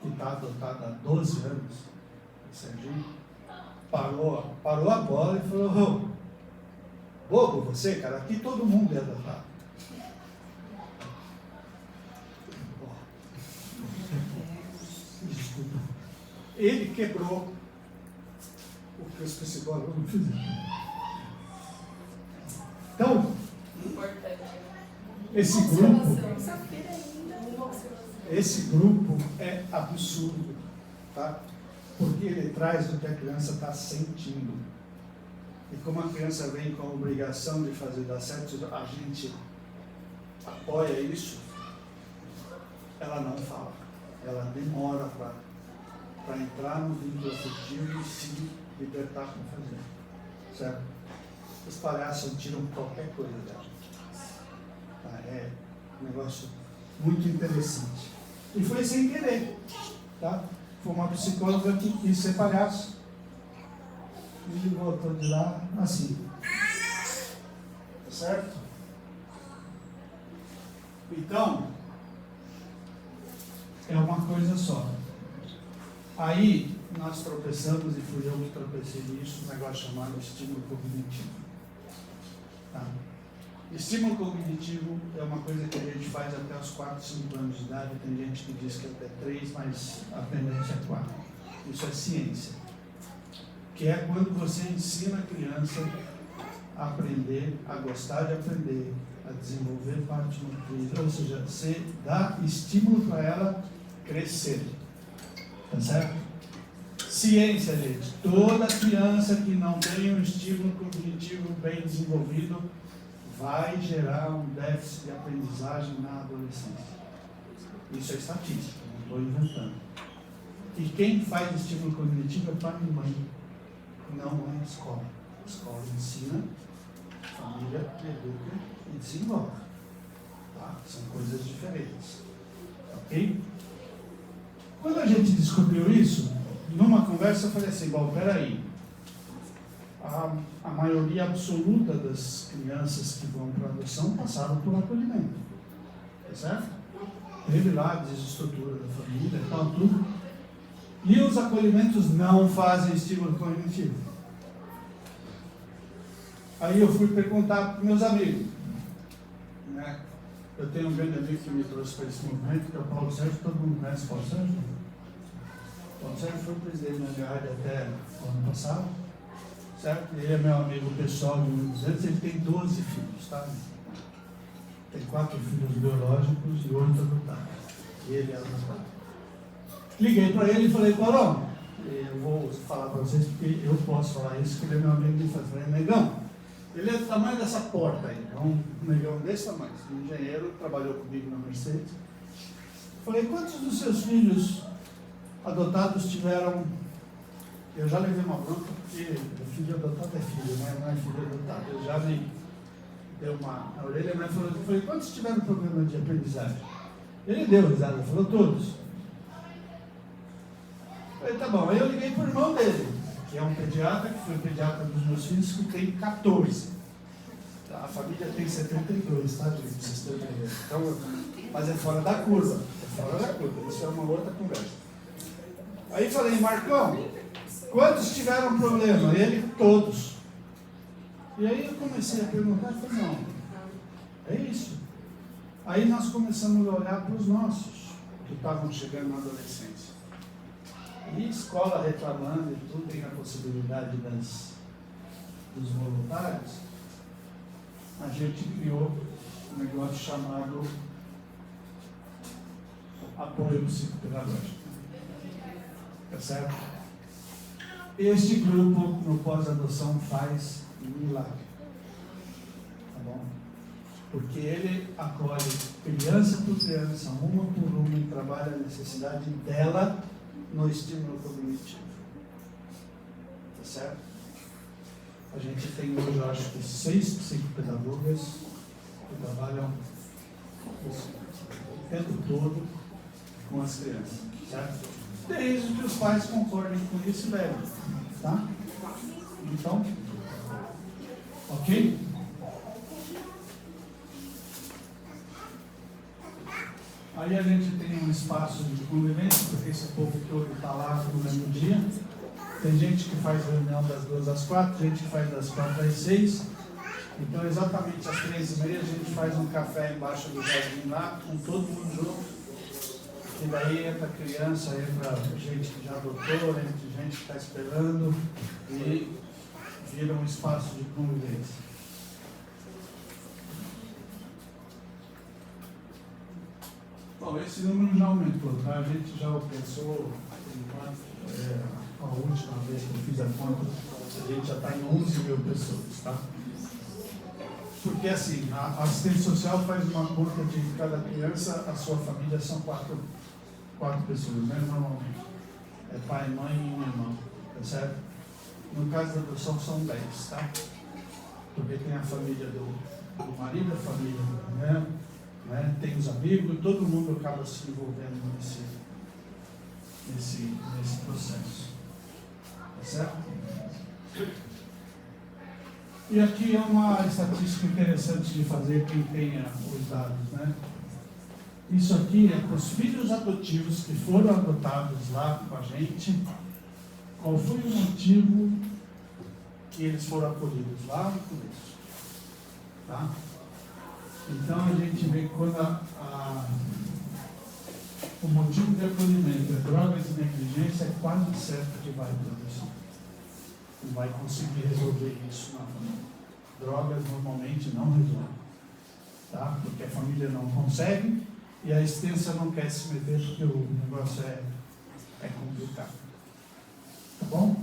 que está adotado há 12 anos, o Serginho, parou a bola e falou, bobo você, cara, aqui todo mundo é adotado. Desculpa. Ele quebrou o que os psicólogos não fizeram. Então, esse grupo é absurdo, tá? Porque ele traz o que a criança está sentindo. E como a criança vem com a obrigação de fazer dar certo, a gente apoia isso, ela não fala. Ela demora para entrar no vínculo afetivo e se libertar com fazer. Certo? Os palhaços tiram qualquer coisa dela. Tá? É um negócio muito interessante. E foi sem querer. Tá? Foi uma psicóloga que quis ser palhaço. E voltou de lá assim. Tá certo? Então, é uma coisa só. Aí, nós tropeçamos, e fui eu que tropecei nisso, um negócio chamado estímulo cognitivo. Tá? Estímulo cognitivo é uma coisa que a gente faz até os 4, 5 anos de idade. Tem gente que diz que até 3, mas a tendência é 4. Isso é ciência. Que é quando você ensina a criança a aprender, a gostar de aprender, a desenvolver parte motriz, ou seja, você dá estímulo para ela crescer. Tá certo? Ciência, gente. Toda criança que não tem um estímulo cognitivo bem desenvolvido vai gerar um déficit de aprendizagem na adolescência. Isso é estatística, não estou inventando. E quem faz estímulo cognitivo é pai e mãe, não é escola. A escola ensina, a família educa e desenvolve. Tá? São coisas diferentes. Ok? Quando a gente descobriu isso, numa conversa eu falei assim, bom, peraí, a maioria absoluta das crianças que vão para a adoção passaram por acolhimento, tá certo? Teve lá a desestrutura da família e tal, tudo. E os acolhimentos não fazem estímulo cognitivo. Aí eu fui perguntar para meus amigos, né? Eu tenho um grande amigo que me trouxe para esse movimento, que é o Paulo Sérgio. Todo mundo conhece o Paulo Sérgio? O Paulo Sérgio foi o presidente da Garde até o ano passado, certo? Ele é meu amigo pessoal de muitos anos. Ele tem 12 filhos, tá? Tem 4 filhos biológicos e 8 adotados. Ele é adotado. Liguei para ele e falei, Paulão, eu vou falar para vocês porque eu posso falar isso, que ele é meu amigo de infância. Eu falei, negão, Ele é do tamanho dessa porta aí, é um negão desse tamanho. Um engenheiro, trabalhou comigo na Mercedes. Falei, quantos dos seus filhos adotados tiveram... Eu já levei uma bronca, porque o filho adotado é filho, né? Não é filho adotado. Eu já me deu uma na orelha, mas falei, quantos tiveram problema de aprendizagem? Ele deu risada, falou, todos. Falei, tá bom. Aí eu liguei para o irmão dele, que é um pediatra, que foi o pediatra dos meus filhos, que tem 14. A família tem 72, tá, gente? Vocês terem uma ideia. Então, mas é fora da curva. É fora da curva. Isso é uma outra conversa. Aí falei, Marcão, quantos tiveram problema? Ele, todos. E aí eu comecei a perguntar, e falei, não, é isso. Aí nós começamos a olhar para os nossos, que estavam chegando na adolescência. E escola reclamando e tudo, tem a possibilidade dos voluntários. A gente criou um negócio chamado apoio psicopedagógico. Tá certo? Este grupo no pós-adoção faz um milagre. Tá bom? Porque ele acolhe criança por criança, uma por uma, e trabalha a necessidade dela no estímulo cognitivo. Tá certo? A gente tem hoje, eu acho que 6 psicopedagogas que trabalham o tempo todo com as crianças, certo? Desde que os pais concordem com isso e levem, tá? Então, ok? Aí a gente tem um espaço de convivência, porque esse povo todo está lá no mesmo dia. Tem gente que faz reunião das 2 às 4, gente que faz das 4 às 6. Então, exatamente às 3h30 a gente faz um café embaixo do jardim lá, com todo mundo junto. E daí entra criança, entra gente que já adotou, entra gente que está esperando e vira um espaço de convivência. Bom, esse número já aumentou, tá? A gente já alcançou, a última vez que eu fiz a conta, a gente já está em 11 mil pessoas, tá? Porque assim, a assistente social faz uma conta de cada criança, a sua família são quatro pessoas, né? Normalmente. É pai, mãe e um irmão, tá certo? No caso da adoção são 10, tá? Porque tem a família do marido, a família da mulher, né? Tem os amigos, todo mundo acaba se envolvendo nesse processo. Tá certo? E aqui é uma estatística interessante de fazer quem tenha os dados, né? Isso aqui é para os filhos adotivos que foram adotados lá com a gente. Qual foi o motivo que eles foram acolhidos lá no começo? Tá? Então a gente vê quando o motivo de acolhimento é drogas e negligência, é quase certo que vai para a adoção. Não vai conseguir resolver isso na família. Drogas normalmente não resolvem, tá? Porque a família não consegue e a extensa não quer se meter porque o negócio é complicado. Tá bom?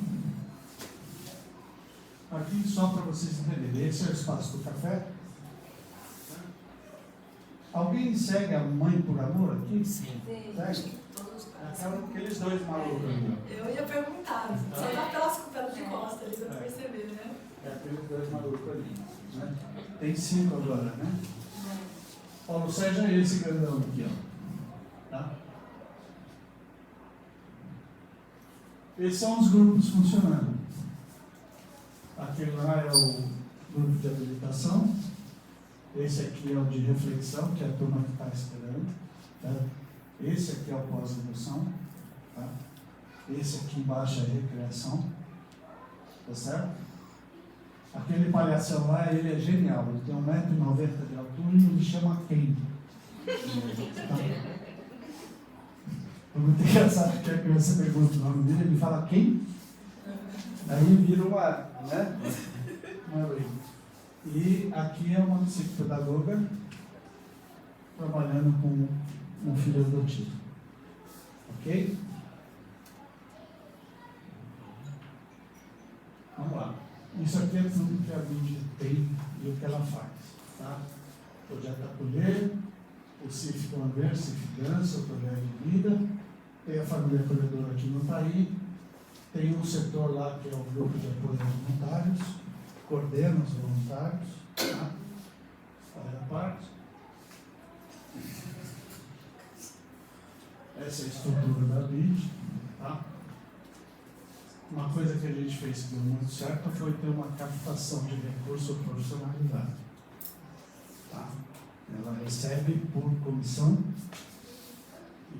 Aqui só para vocês entenderem, esse é o espaço do café. Alguém segue a Mãe por Amor aqui? Sim. Segue? Aqueles dois malucos ali. Eu ia perguntar, só dá pelas de costa ali pra perceber, né? É aqueles dois malucos ali. Né? Tem 5 agora, né? Paulo Sérgio é esse grandão aqui, ó. Tá? Esses são os grupos funcionando. Aquele lá é o grupo de habilitação. Esse aqui é o de reflexão, que é a turma que está esperando. Tá? Esse aqui é o pós-adoção. Tá? Esse aqui embaixo é a recreação. Tá certo? Aquele palhação lá, ele é genial. Ele tem 1,90 m de altura e ele chama Ken. Tá? É muito engraçado que a criança pergunta o nome dele, ele fala quem? Aí vira uma, né? Uma lei. E aqui é uma psicopedagoga trabalhando com um filho adotivo. Ok? Vamos lá. Isso aqui é tudo que a BID tem e o que ela faz. Tá? Projeto Acolher, o CIF Conver, CIF Dança, o Projeto de Vida, tem a família acolhedora aqui no Itaí, tem um setor lá que é o grupo de apoio aos voluntários, coordena os voluntários, tá? Faz a parte. Essa é a estrutura da BID, tá? Uma coisa que a gente fez que deu muito certo foi ter uma captação de recurso profissionalizado. Tá? Ela recebe por comissão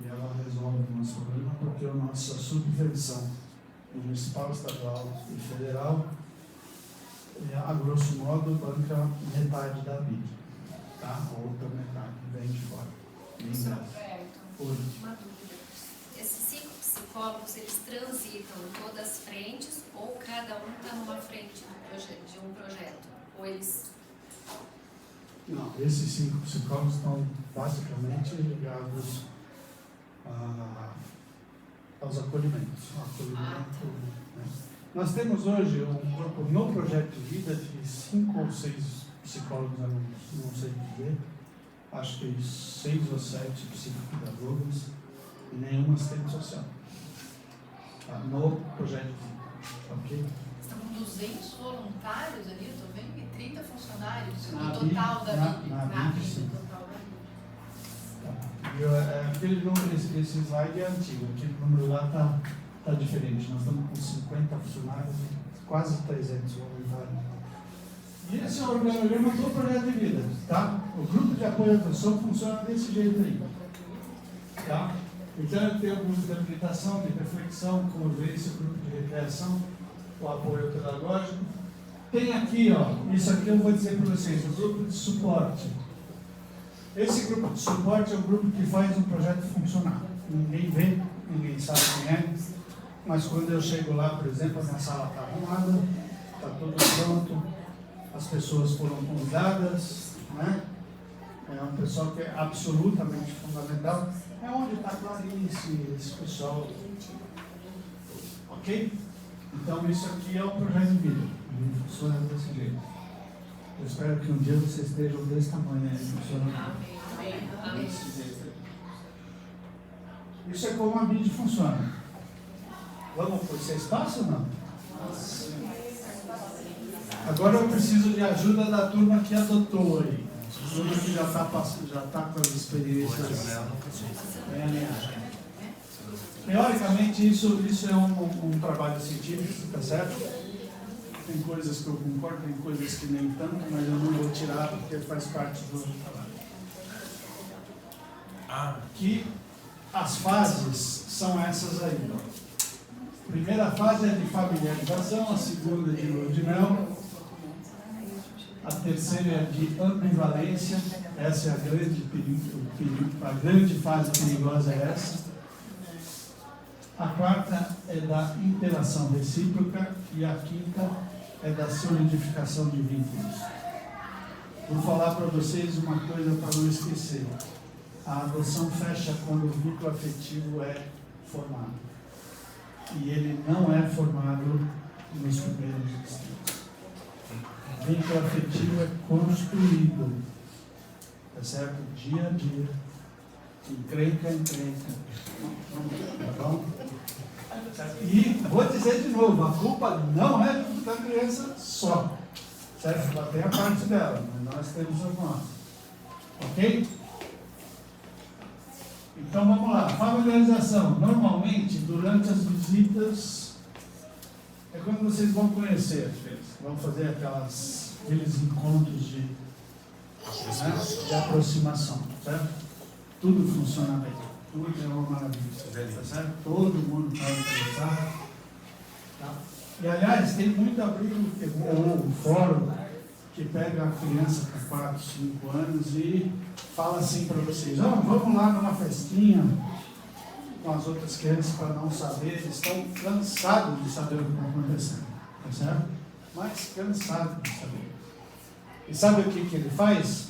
e ela resolve o nosso problema porque a nossa subvenção municipal, estadual e federal, a grosso modo, banca metade da BID. Tá? A outra metade vem de fora. Uma dúvida. Esses 5 psicólogos, eles transitam em todas as frentes ou cada um está numa frente de um projeto? Ou eles... Não, esses 5 psicólogos estão basicamente ligados aos acolhimentos. Né? Nós temos hoje um grupo no projeto de vida de 5 ou 6 psicólogos, não sei dizer. Acho que 6 ou 7 psicopedagogos e nenhuma assistente social. Tá? No projeto de vida. Ok? Estão com 200 voluntários ali, estou vendo, e 30 funcionários Na no total da BID. na BID, sim. Esse slide é antigo, aquele número lá está diferente. Nós estamos com 50 funcionários e quase 300 voluntários. E esse é o organograma do projeto de vida, tá? O grupo de apoio à adoção funciona desse jeito aí, tá? Então, tem o grupo de habilitação, de reflexão, convivência, o grupo de recreação, o apoio pedagógico. Tem aqui, ó, isso aqui eu vou dizer para vocês, o grupo de suporte. Esse grupo de suporte é o grupo que faz um projeto funcionar. Ninguém vê, ninguém sabe quem é, mas quando eu chego lá, por exemplo, a minha sala está arrumada, está tudo pronto, as pessoas foram convidadas, né? É um pessoal que é absolutamente fundamental. É onde está a Clarice, esse pessoal. Ok? Então, isso aqui é o projeto de vida. Ele funciona desse jeito. Eu espero que um dia vocês estejam desse tamanho aí, funcionando desse jeito. Isso é como a BID funciona. Vamos por 6 passos ou não? Agora eu preciso de ajuda da turma que adotou aí. A turma que já está com as experiências bem alinhadas. Teoricamente, isso é um trabalho científico, tá certo? Tem coisas que eu concordo, tem coisas que nem tanto, mas eu não vou tirar porque faz parte do trabalho. Aqui, as fases são essas aí. A primeira fase é de familiarização, a segunda é de lua de mel, a terceira é de ambivalência, essa é a grande fase perigosa é essa. A quarta é da interação recíproca e a quinta é da solidificação de vínculos. Vou falar para vocês uma coisa para não esquecer. A adoção fecha quando o vínculo afetivo é formado. E ele não é formado nos primeiros instantes. O vínculo afetivo é construído, tá certo? Dia a dia, encrenca, tá bom? E vou dizer de novo, a culpa não é da criança só, certo? Ela tem a parte dela, mas nós temos a nossa, ok? Então vamos lá, familiarização. Normalmente, durante as visitas, é quando vocês vão conhecer, vão fazer aqueles encontros de aproximação, certo? Tudo funciona bem, tudo é uma maravilha, tá certo? Todo mundo está interessado. Tá? E aliás, tem muito abrigo ou fórum que pega a criança com 4, 5 anos e fala assim para vocês, vamos lá numa festinha com as outras crianças para não saber, eles estão cansados de saber o que está acontecendo, tá certo? Mas cansados de saber. E sabe o que ele faz?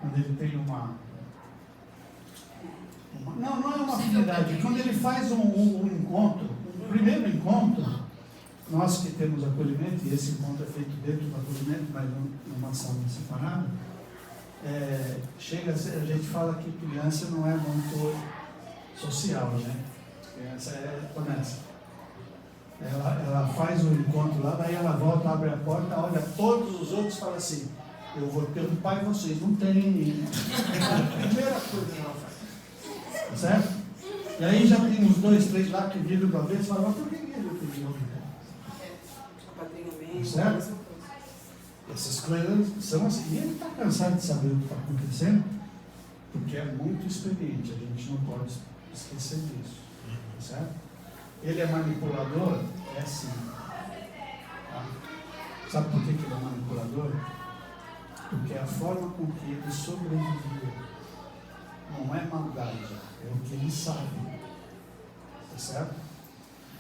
Quando ele tem não é uma afinidade, quando ele faz um encontro, um primeiro encontro, nós que temos acolhimento, e esse encontro é feito dentro do acolhimento, mas numa sala separada, a gente fala que criança não é muito social, né? Criança é honesta. Ela faz o encontro lá, daí ela volta, abre a porta, olha todos os outros e fala assim, eu vou ter um pai e vocês não têm. A primeira coisa que ela faz. Tá certo? E aí já tem uns 2, 3 lá que viram uma vez e falam, mas por que ele pediu? Apadrinhamento. Certo? Essas coisas são assim. E ele está cansado de saber o que está acontecendo, porque é muito experiente, a gente não pode esquecer disso. Tá certo? Ele é manipulador? É sim. Tá? Sabe por que ele é manipulador? Porque é a forma com que ele sobreviveu. Não é maldade, é o que ele sabe. Tá certo?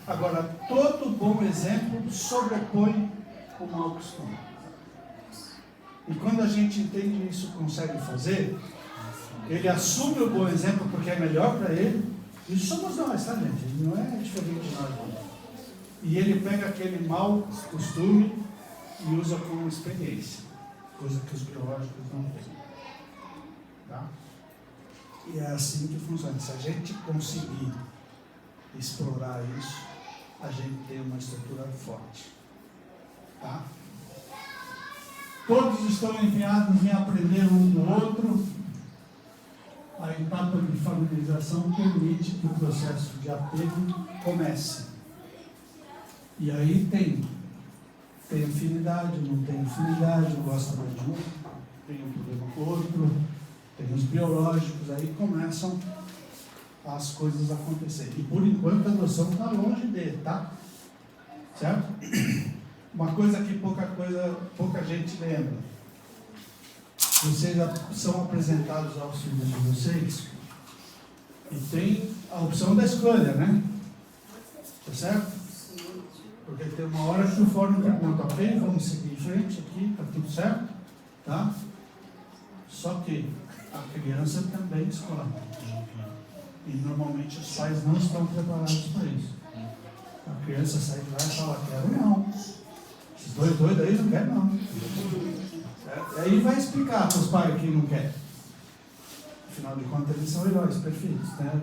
Agora, todo bom exemplo sobrepõe o mau costume. E quando a gente entende isso, consegue fazer, ele assume o bom exemplo porque é melhor para ele. Isso somos nós, tá, gente? Ele não é diferente de nós. Não. E ele pega aquele mau costume e usa como experiência, coisa que os biológicos não têm. Tá? E é assim que funciona. Se a gente conseguir explorar isso, a gente tem uma estrutura forte. Tá? Todos estão empenhados em aprender um do outro. A etapa de familiarização permite que o processo de apego comece. E aí tem afinidade, não tem afinidade, gosta mais de um, tem um problema com o outro, tem os biológicos, aí começam as coisas a acontecerem. E por enquanto a noção está longe dele, tá? Certo? Uma coisa que pouca gente lembra. Vocês são apresentados aos filhos de vocês e tem a opção da escolha, né? Tá certo? Porque tem uma hora que o fórum pergunta, ok, vamos seguir em frente aqui, tá tudo certo? Tá? Só que a criança também escolhe. E normalmente os pais não estão preparados para isso. A criança sai de lá e fala, quero não. Esses dois aí não querem não. Certo? E aí vai explicar para os pais que não querem. Afinal de contas, eles são heróis perfeitos. Né?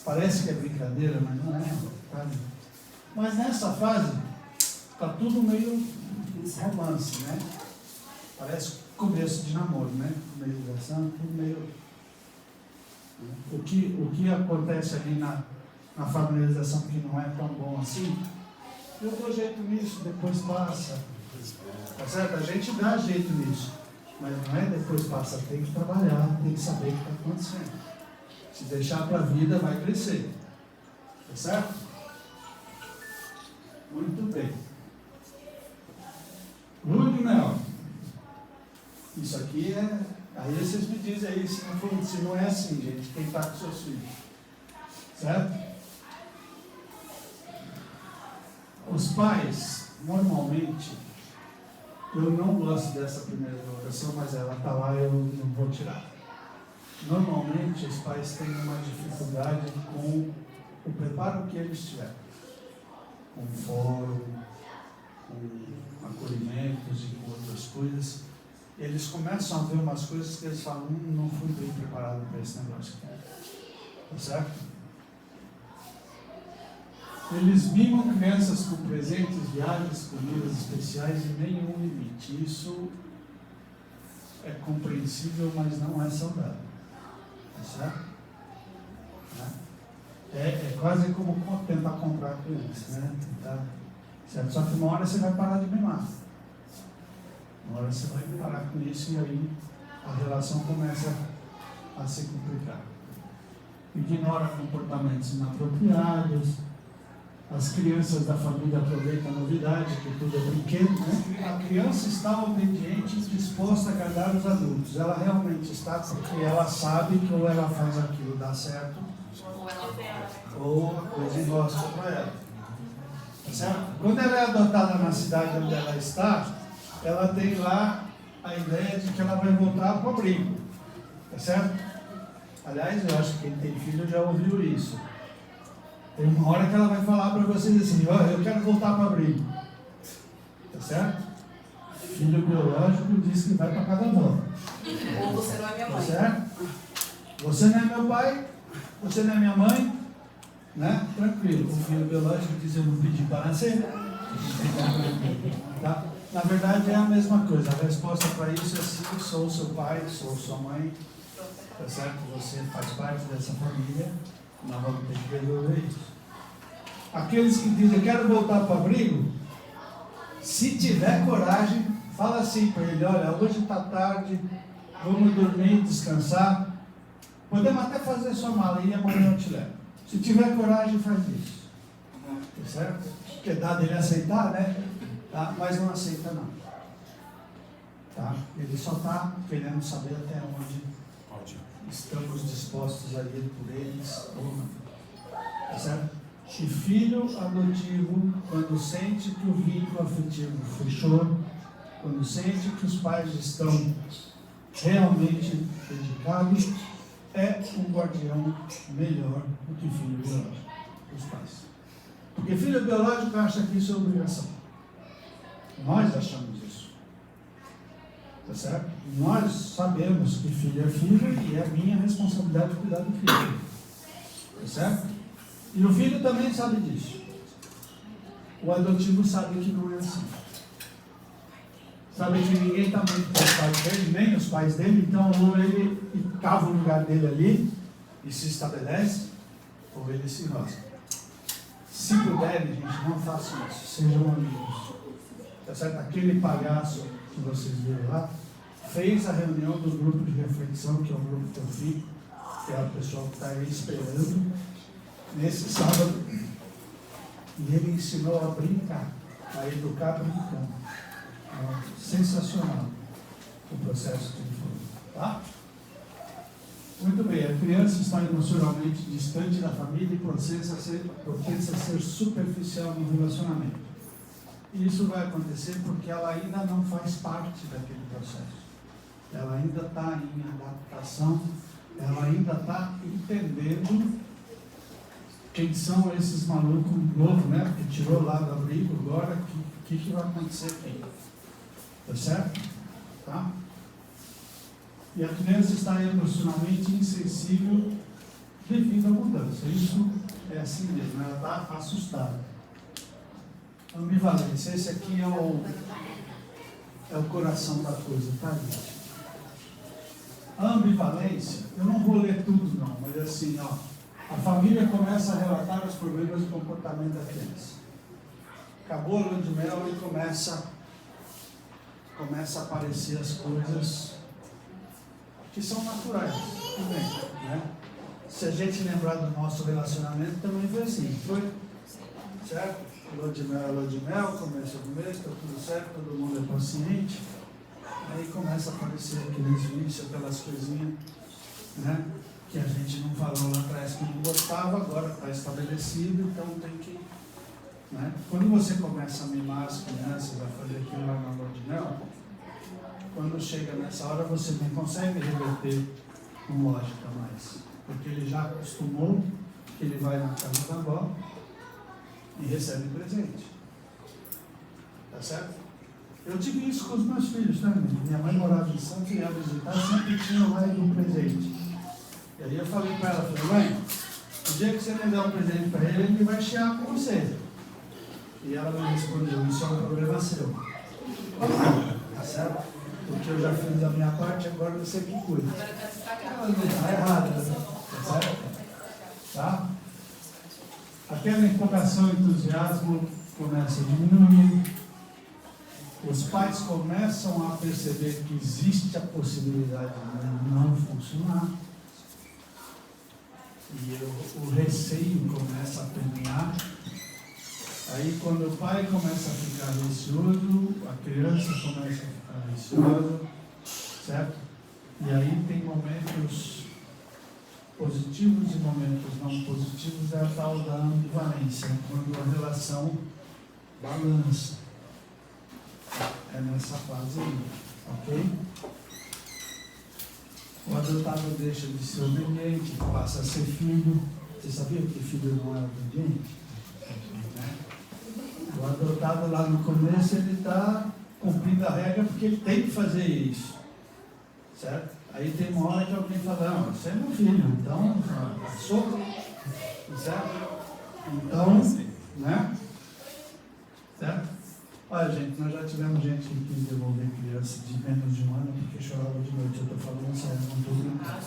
Parece que é brincadeira, mas não é. Tá? Mas nessa fase, está tudo meio romance, né? Parece começo de namoro, né? Meio ligação, tudo meio... O que acontece ali na familiarização que não é tão bom assim, eu dou jeito nisso, depois passa. Tá certo? A gente dá jeito nisso, mas não é depois passa, tem que trabalhar, tem que saber o que está acontecendo. Se deixar para a vida, vai crescer. Tá certo? Muito bem. Lua de mel. Isso aqui é... Aí vocês me dizem aí se não é assim, gente, quem está com seus filhos. Certo? Os pais, normalmente, eu não gosto dessa primeira colocação, mas ela está lá, eu não vou tirar. Normalmente, os pais têm uma dificuldade com o preparo que eles tiveram. Com fórum, com acolhimentos e com outras coisas. Eles começam a ver umas coisas que eles falam, não fui bem preparado para esse negócio aqui. Tá certo? Eles mimam crianças com presentes, viagens, comidas especiais e nenhum limite. Isso é compreensível, mas não é saudável. Tá certo? É quase como tentar comprar a criança, né? Tentar, certo? Só que uma hora você vai parar de mimar. Uma hora você vai parar com isso e aí a relação começa a se complicar. Ignora comportamentos inapropriados. As crianças da família aproveitam a novidade, que tudo é brinquedo, né? A criança está obediente e disposta a agradar os adultos. Ela realmente está porque ela sabe que ou ela faz aquilo dar certo, ou a coisa gosta para ela. Tá certo? Quando ela é adotada na cidade onde ela está, ela tem lá a ideia de que ela vai voltar para o abrigo. Tá certo? Aliás, eu acho que quem tem filho já ouviu isso. Tem uma hora que ela vai falar para vocês assim, ó, eu quero voltar para abrigo. Tá certo? Filho biológico diz que vai para cada avó. Ou você não é minha Tá mãe. certo? Você não é meu pai, você não é minha mãe, né? Tranquilo. O filho biológico diz, eu não pedi para nascer. Tá? Na verdade é a mesma coisa. A resposta para isso é sim, sou seu pai, sou sua mãe. Tá certo? Você faz parte dessa família. Nós vamos ter que resolver isso. Aqueles que dizem, eu quero voltar para o abrigo, se tiver coragem, fala assim para ele, olha, hoje está tarde, vamos dormir, descansar. Podemos até fazer sua mala e amanhã eu te levo. Se tiver coragem, faz isso. Tá certo? Porque dá dele aceitar, né? Tá? Mas não aceita não. Tá? Ele só está querendo saber até onde estamos dispostos a ir por eles ou não. Tá certo? E filho adotivo, quando sente que o vínculo afetivo fechou, quando sente que os pais estão realmente dedicados, é um guardião melhor do que filho biológico, os pais. Porque filho biológico acha que isso é obrigação. Nós achamos isso. Tá certo? Nós sabemos que filho é filho e é minha responsabilidade cuidar do filho. Tá certo? E o filho também sabe disso. O adotivo sabe que não é assim. Sabe que ninguém está muito com os pais dele, nem os pais dele, então ou ele cava o lugar dele ali e se estabelece, ou ele se enrosca. Se puderem, gente, não façam isso. Sejam amigos. Tá certo? Aquele palhaço que vocês viram lá fez a reunião do grupo de reflexão, que é o grupo que eu fico, que é o pessoal que está aí esperando, nesse sábado, e ele ensinou a brincar, a educar brincando. Sensacional o processo que ele foi. Tá? Muito bem, a criança está emocionalmente distante da família e propensa a ser superficial no relacionamento. E isso vai acontecer porque ela ainda não faz parte daquele processo. Ela ainda está em adaptação, ela ainda está entendendo quem são esses malucos novos, né? Que tirou lá do abrigo agora, o que vai acontecer aqui? Tá certo? Tá? E a criança está emocionalmente insensível devido à mudança. Isso é assim mesmo, ela está assustada. Ambivalência, esse aqui é o coração da coisa, tá, gente? A ambivalência, eu não vou ler tudo não, mas assim, ó, a família começa a relatar os problemas de comportamento da criança. Acabou a lua de mel e começa a aparecer as coisas que são naturais também, né? Se a gente lembrar do nosso relacionamento, também foi assim, foi? Certo? Lua de mel, começa do mês, está tudo certo, todo mundo é paciente. Aí começa a aparecer aqueles vícios, aquelas coisinhas, né? Que a gente não falou lá atrás que não gostava, agora está estabelecido, então tem que... Né? Quando você começa a mimar as crianças, a fazer aquilo lá na lua de mel, quando chega nessa hora você não consegue reverter com lógica mais, porque ele já acostumou que ele vai na casa da avó e recebe presente. Tá certo? Eu tive isso com os meus filhos também. Minha mãe morava em Santos e ia visitar, sempre tinha lá um presente. E aí eu falei para ela, falei, mãe, o dia que você me der um presente para ele, ele vai chiar com você. E ela me respondeu, isso é um problema seu. Tá certo? Porque eu já fiz a minha parte, agora você que cuida. Está errado, tá certo? Tá? Aquela empolgação e entusiasmo começa a diminuir. Os pais começam a perceber que existe a possibilidade de não funcionar. E o receio começa a permear. Aí quando o pai começa a ficar receoso, a criança começa a ficar receosa, certo? E aí tem momentos positivos e momentos não positivos, é a tal da ambivalência, quando a relação balança. É nessa fase aí, ok? O adotado deixa de ser obediente, passa a ser filho, Você sabia que filho não é obediente? Né? O adotado lá no começo, ele está cumprindo a regra porque ele tem que fazer isso. Certo? Aí tem uma hora que alguém fala, não, você é meu filho, então, sou. Certo? Então, né? Certo? Olha, gente, nós já tivemos gente que quis devolver criança de menos de um ano porque chorava de noite. Eu estou falando sério, não estou brincando.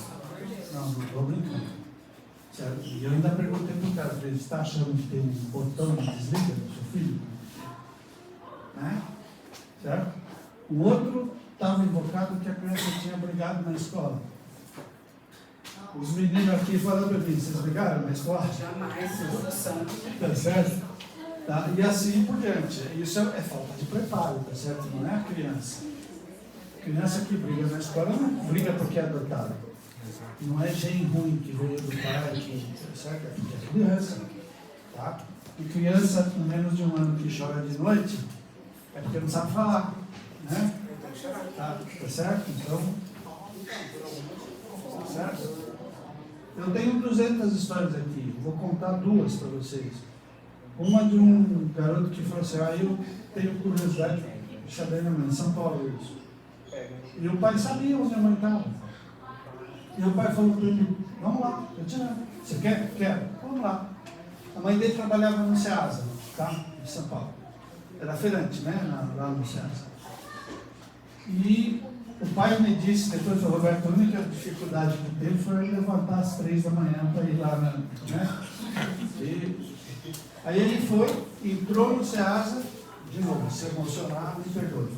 Não estou brincando. Certo? E eu ainda perguntei para o cara, você está achando que tem um botão de desliga do seu filho? Né? Certo? O outro estava invocado que a criança tinha brigado na escola. Os meninos aqui falaram para mim, vocês brigaram na escola? Jamais, solução. Tá certo? Tá? E assim por diante. Isso é falta de preparo, tá certo? Não é a criança. A criança que briga na escola não briga porque é adotada. Não é gene ruim que veio do pai, tá certo? É porque é criança. Tá? E criança com menos de um ano que chora de noite é porque não sabe falar. Né? Tá certo? Então, tá certo? Eu tenho 200 histórias aqui, vou contar 2 para vocês. Uma de um garoto que falou assim, eu tenho curiosidade de saber minha mãe, em São Paulo isso. E o pai sabia onde a mãe estava. E o pai falou para ele, vamos lá, eu te levo. Você quer? Quero. Vamos lá. A mãe dele trabalhava no Ceasa, tá? Em São Paulo. Era feirante, né? Lá no Ceasa. E o pai me disse, depois do Roberto, a única dificuldade que teve foi levantar às 3 da manhã para ir lá, né? E aí ele foi, entrou no Ceasa, de novo, se emocionado e perdoou.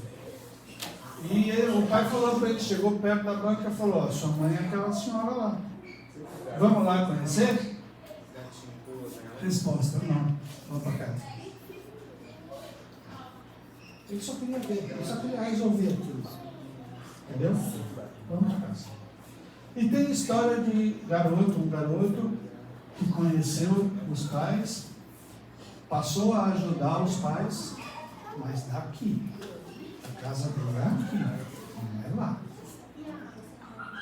E o pai falou para ele, chegou perto da banca e falou, sua mãe é aquela senhora lá. Vamos lá conhecer? Resposta, não. Vamos para casa. Ele só queria ver, ele só queria resolver aquilo. Entendeu? Vamos para casa. E tem história de um garoto que conheceu os pais, passou a ajudar os pais, mas daqui. A casa dele é aqui, não é lá.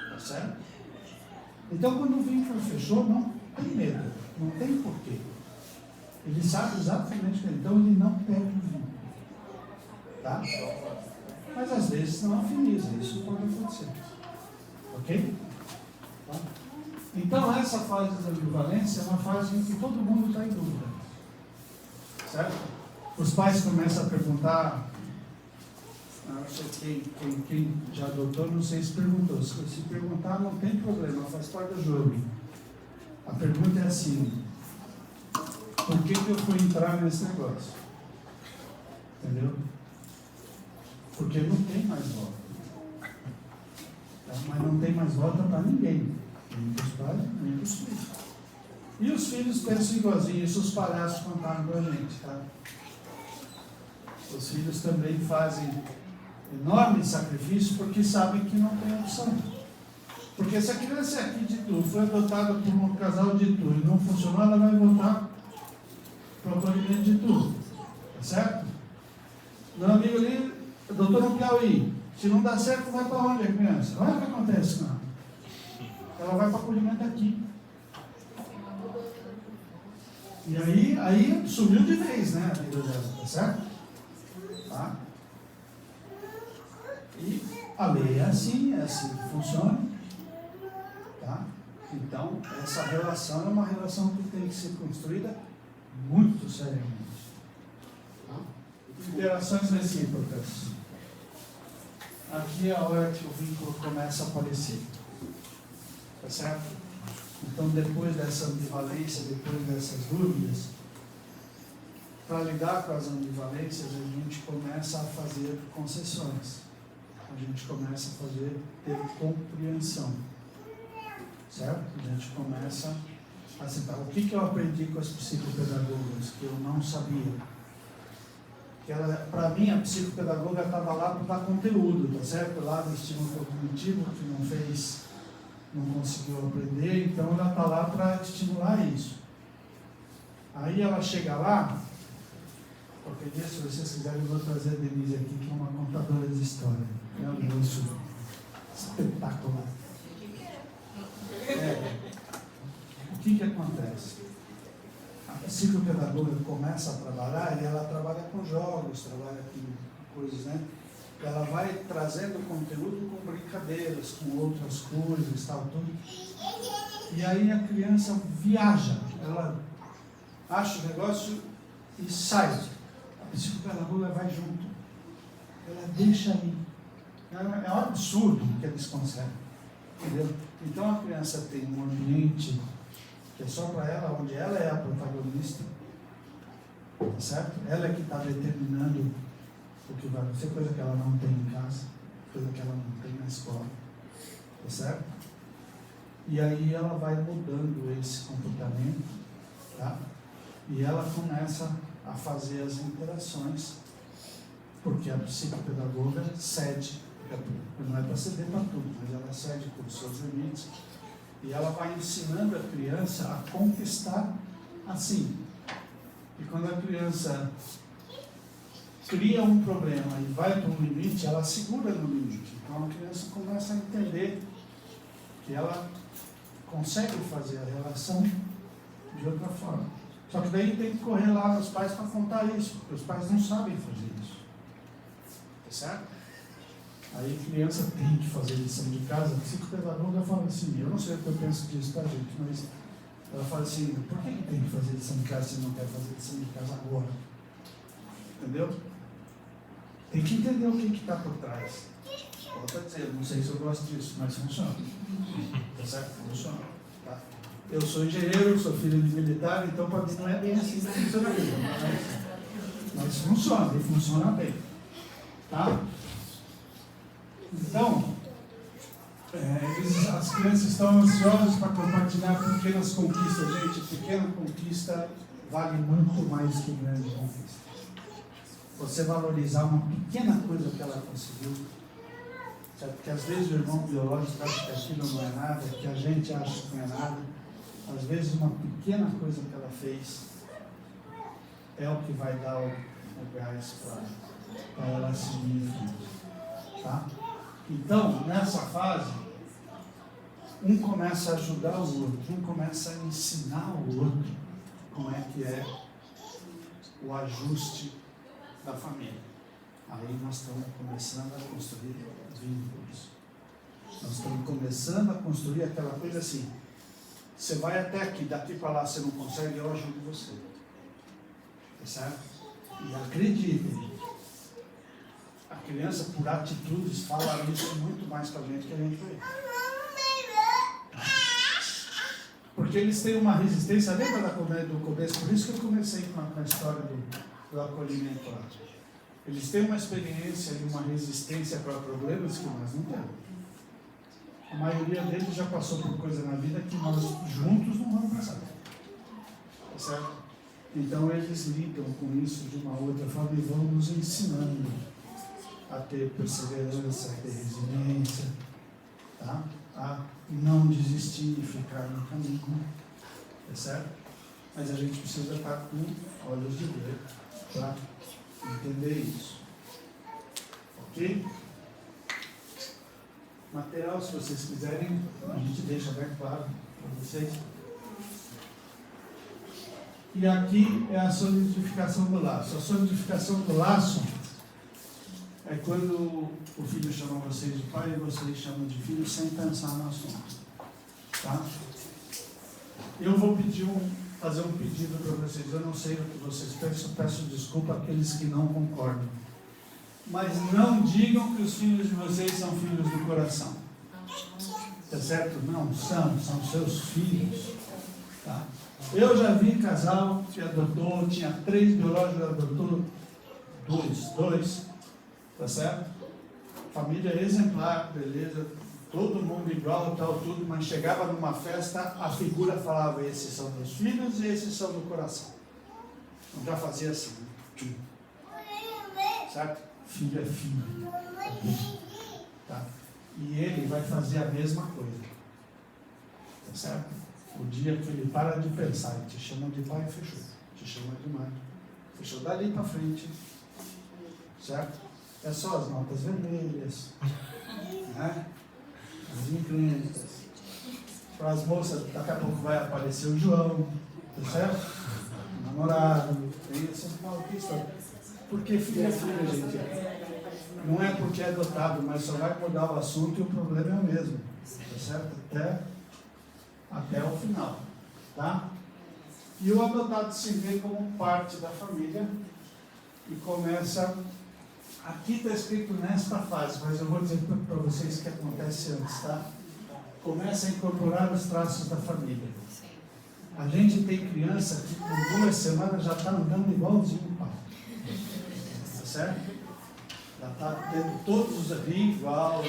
Tá certo? Então, quando o vínculo fechou, não tem medo, não tem porquê. Ele sabe exatamente o que é. Então, ele não perde o vínculo. Tá? Mas às vezes não afiniza, isso pode acontecer. Ok? Tá? Então, essa fase da ambivalência é uma fase em que todo mundo está em dúvida. Certo? Os pais começam a perguntar, não sei quem já adotou, não sei se perguntou. Se perguntar, não tem problema, faz parte do jogo. A pergunta é assim, por que eu fui entrar nesse negócio? Entendeu? Porque não tem mais volta. Tá? Mas não tem mais volta para ninguém. Nem dos pais, nem dos filhos. E os filhos pensam igualzinho, isso os palhaços contaram para a gente, tá? Os filhos também fazem enorme sacrifício porque sabem que não tem opção. Porque se a criança é aqui de Itu, foi adotada por um casal de Itu e não funcionou, ela vai voltar para o acolhimento de Itu. Tá certo? Meu amigo ali adotou no Piauí. Se não dá certo, vai para onde a criança? Olha o que acontece com ela. Ela vai para o acolhimento aqui. E aí sumiu de vez, né, a vida dela, tá certo? Tá? E a lei é assim que funciona. Tá? Então, essa relação é uma relação que tem que ser construída muito seriamente. Tá? Interações recíprocas. Aqui é a hora que o vínculo começa a aparecer. Tá certo? Então, depois dessa ambivalência, depois dessas dúvidas, para lidar com as ambivalências, a gente começa a fazer concessões. A gente começa a ter compreensão. Certo? A gente começa a aceitar. O que eu aprendi com as psicopedagogas que eu não sabia? Para mim, a psicopedagoga estava lá para dar conteúdo, tá certo? Lá do estímulo cognitivo, que não conseguiu aprender, então ela está lá para estimular isso. Aí ela chega lá, qualquer dia, se vocês quiserem, eu vou trazer a Denise aqui, que é uma contadora de história. É um negócio espetacular. O que acontece? psicopedagoga começa a trabalhar, e ela trabalha com jogos, trabalha com coisas, né? Ela vai trazendo conteúdo com brincadeiras, com outras coisas, tal, tudo. E aí a criança viaja, ela acha o negócio e sai. A psicopedagoga vai junto. Ela deixa ali. É um absurdo que eles conseguem. Entendeu? Então a criança tem um ambiente que é só para ela, onde ela é a protagonista. Tá certo? Ela é que está determinando o que vai acontecer, coisa que ela não tem em casa, coisa que ela não tem na escola. Tá certo? E aí ela vai mudando esse comportamento, tá? E ela começa a fazer as interações, porque a psicopedagoga cede, não é para ceder para tudo, mas ela cede com os seus limites, e ela vai ensinando a criança a conquistar assim. E quando a criança cria um problema e vai para um limite, ela segura no limite. Então a criança começa a entender que ela consegue fazer a relação de outra forma. Só que daí tem que correr lá nos pais para contar isso, porque os pais não sabem fazer isso. Tá certo? Aí a criança tem que fazer lição de casa. A psicopedagoga fala assim, eu não sei o que eu penso disso, tá, gente? Mas ela fala assim, por que tem que fazer lição de casa se não quer fazer lição de casa agora? Entendeu? Tem que entender o que está por trás. Volto a dizer, não sei se eu gosto disso, mas funciona. Tá certo? Funciona. Tá? Eu sou engenheiro, sou filho de militar, então para mim não é bem assim que funciona a vida. Mas funciona, e funciona bem. Tá? Então, as crianças estão ansiosas para compartilhar pequenas conquistas. Gente, pequena conquista vale muito mais que grande conquista. Você valorizar uma pequena coisa que ela conseguiu, sabe? Porque às vezes o irmão biológico acha que aquilo não é nada, que a gente acha que não é nada. Às vezes uma pequena coisa que ela fez é o que vai dar o gás para ela seguir em frente. Tá? Então, nessa fase, um começa a ajudar o outro, um começa a ensinar o outro como é que é o ajuste da família. Aí nós estamos começando a construir vínculos. Nós estamos começando a construir aquela coisa assim, você vai até aqui, daqui para lá você não consegue, eu ajudo você. Tá certo? E acreditem, a criança por atitudes fala isso muito mais para a gente que a gente vê. Porque eles têm uma resistência, lembra do começo? Por isso que eu comecei com a história do acolhimento lá. Eles têm uma experiência e uma resistência para problemas que nós não temos. A maioria deles já passou por coisa na vida que nós juntos não vamos passar. Tá certo? Então eles lidam com isso de uma outra forma e vão nos ensinando a ter perseverança, a ter resiliência, tá? A não desistir e ficar no caminho. Tá certo? Mas a gente precisa estar com olhos de ver para entender isso. Ok? Material, se vocês quiserem, a gente deixa bem claro para vocês. E aqui é a solidificação do laço. A solidificação do laço é quando o filho chama vocês de pai e vocês chamam de filho sem pensar no assunto. Tá? Eu vou fazer um pedido para vocês. Eu não sei o que vocês pensam, peço desculpa àqueles que não concordam. Mas não digam que os filhos de vocês são filhos do coração. Tá certo? Não são seus filhos. Tá? Eu já vi casal que adotou, tinha 3 biológicos, adotou 2. Tá certo? Família exemplar, beleza, todo mundo igual, tal, tudo, mas chegava numa festa, a figura falava, esses são meus filhos e esses são do coração. Então já fazia assim, né? Certo? Filho é filho. Tá? E ele vai fazer a mesma coisa. Tá certo? O dia que ele para de pensar e te chama de pai, fechou. Te chama de mãe. Fechou dali para frente. Certo? É só as notas vermelhas. Né? As encrencas. Para as moças, daqui a pouco vai aparecer o João. Tá certo? namorado, tem essa maldição. Porque filho é filho, gente. Não é porque é adotado, mas só vai mudar o assunto e o problema é o mesmo. Tá certo? Até o final. Tá? E o adotado se vê como parte da família e começa. Aqui está escrito nesta fase, mas eu vou dizer para vocês o que acontece antes, tá? Começa a incorporar os traços da família. A gente tem criança que com 2 semanas já está andando igualzinho o pai. Tá certo? Já está tendo todos os ali igual.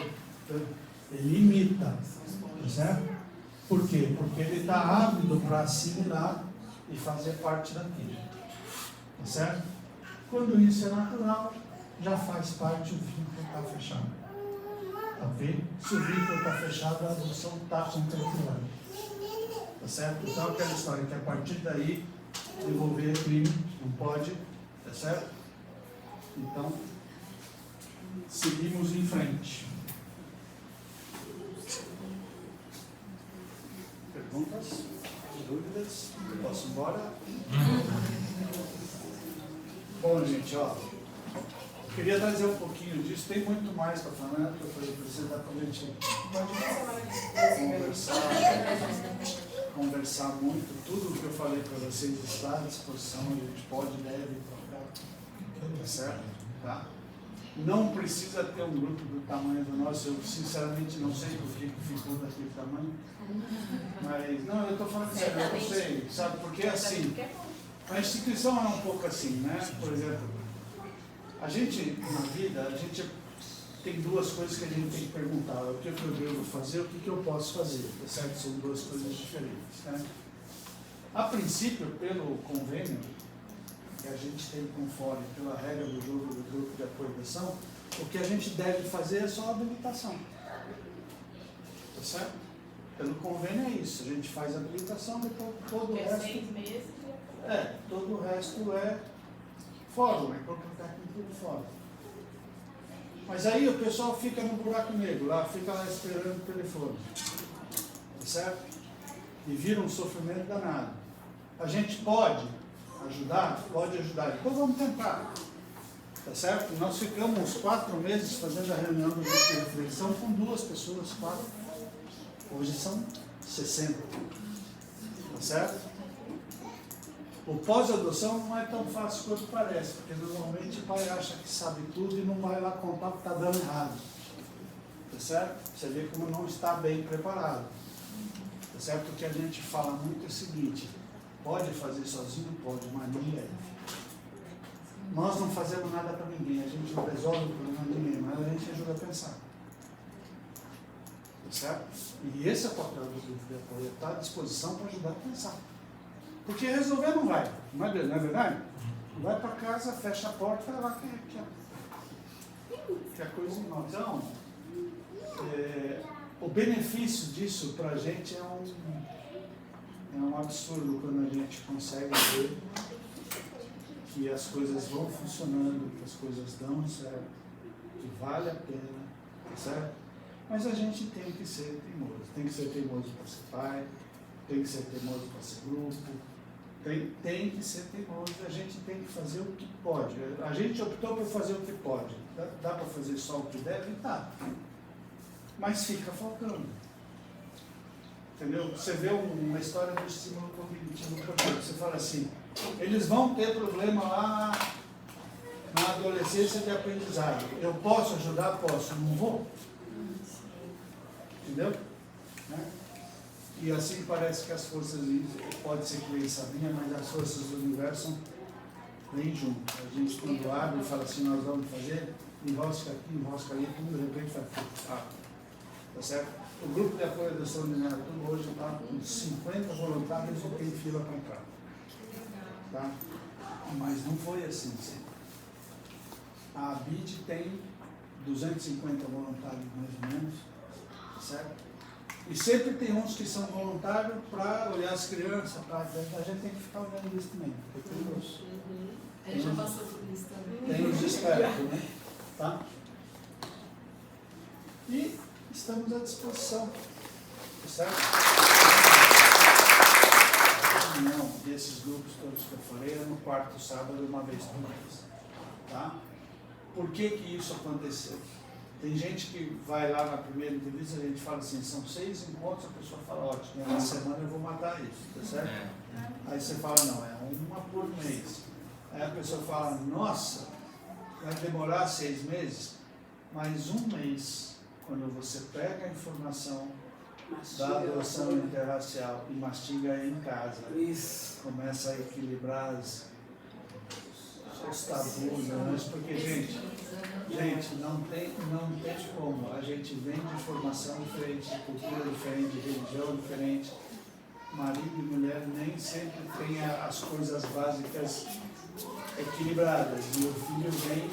Ele imita. Tá certo? Por quê? Porque ele está ávido para assimilar e fazer parte daquilo. Tá certo? Quando isso é natural, já faz parte o vínculo está fechado. Ok? Se o vínculo está fechado, a adoção está concretizada. Tá certo? Então aquela história que a partir daí envolver crime não pode, tá certo? Então, seguimos em frente. Perguntas? Dúvidas? Posso ir embora? Bom, gente, ó. Queria trazer um pouquinho disso, tem muito mais para falar, né? Que eu falei para você, dá para a gente conversar muito, tudo que eu falei para vocês está à disposição, a gente pode, deve trocar, tá certo? Tá? Não precisa ter um grupo do tamanho do nosso, eu sinceramente não sei por que ficou daquele tamanho, mas, não, eu estou falando sério, eu não sei, sabe, porque assim, a instituição é um pouco assim, né? Por exemplo, a gente, na vida, a gente tem 2 coisas que a gente tem que perguntar. O que eu devo fazer, o que eu posso fazer. Tá certo? São 2 coisas diferentes. Né? A princípio, pelo convênio que a gente tem com o fórum, pela regra do jogo do grupo de apoio e adoção, o que a gente deve fazer é só a habilitação. Tá certo? Pelo convênio é isso. A gente faz a habilitação, depois todo o resto... 6 meses. todo o resto é fórum, é corpo técnico do fórum. Mas aí o pessoal fica no buraco negro, lá, fica lá esperando o telefone. Tá certo? E vira um sofrimento danado. A gente pode ajudar? Pode ajudar. Então vamos tentar. Tá certo? Nós ficamos 4 meses fazendo a reunião do grupo de reflexão com 2 pessoas, 4. Hoje são 60. Tá certo? O pós-adoção não é tão fácil quanto parece, porque normalmente o pai acha que sabe tudo e não vai lá contar o que está dando errado. Tá certo? Você vê como não está bem preparado. Tá certo? O que a gente fala muito é o seguinte: pode fazer sozinho? Pode, mas não deve. Nós não fazemos nada para ninguém, a gente não resolve o problema de ninguém, mas a gente ajuda a pensar. Tá certo? E esse é o papel do grupo de apoio, está à disposição para ajudar a pensar. Porque resolver não vai, não é verdade? Vai para casa, fecha a porta e vai lá que a coisa não. Então, o benefício disso para a gente é um absurdo quando a gente consegue ver que as coisas vão funcionando, que as coisas dão certo, que vale a pena, certo? Mas a gente tem que ser teimoso. Tem que ser teimoso para ser pai, tem que ser teimoso para ser grupo. Tem que ser teimoso, a gente tem que fazer o que pode. A gente optou por fazer o que pode. Dá para fazer só o que deve? Dá. Mas fica faltando. Entendeu? Você vê uma história do estímulo cognitivo profundo. Você fala assim, eles vão ter problema lá na adolescência de aprendizado. Eu posso ajudar? Posso. Não vou. Entendeu? Né? E assim parece que as forças, pode ser crença minha, mas as forças do universo vêm junto. A gente quando abre e fala assim, nós vamos fazer, enrosca aqui, enrosca ali, tudo de repente faz tudo. Tá certo? O grupo de apoio à adoção de Neatuba hoje está com 50 voluntários e tem fila para entrar. Tá? Mas não foi assim sempre. A ABID tem 250 voluntários mais ou menos, certo? E sempre tem uns que são voluntários para olhar as crianças, a gente tem que ficar olhando isso também. A gente já passou por isso também. Tem os espertos, né? Tá? E estamos à disposição. Certo? Não. desses grupos todos que eu falei é no quarto sábado, uma vez por mês. Tá? Por que que isso aconteceu? Tem gente que vai lá na primeira entrevista, a gente fala assim, são 6 encontros, a pessoa fala, ótimo, na semana eu vou matar isso, tá certo? Aí você fala, não, é uma por mês. Aí a pessoa fala, nossa, vai demorar 6 meses? Mas um mês, quando você pega a informação da adoção interracial e mastiga em casa, começa a equilibrar os tabus, né? Porque, gente, não tem como. A gente vem de formação diferente, de cultura diferente, de religião diferente. Marido e mulher nem sempre tem as coisas básicas equilibradas. Meu filho vem,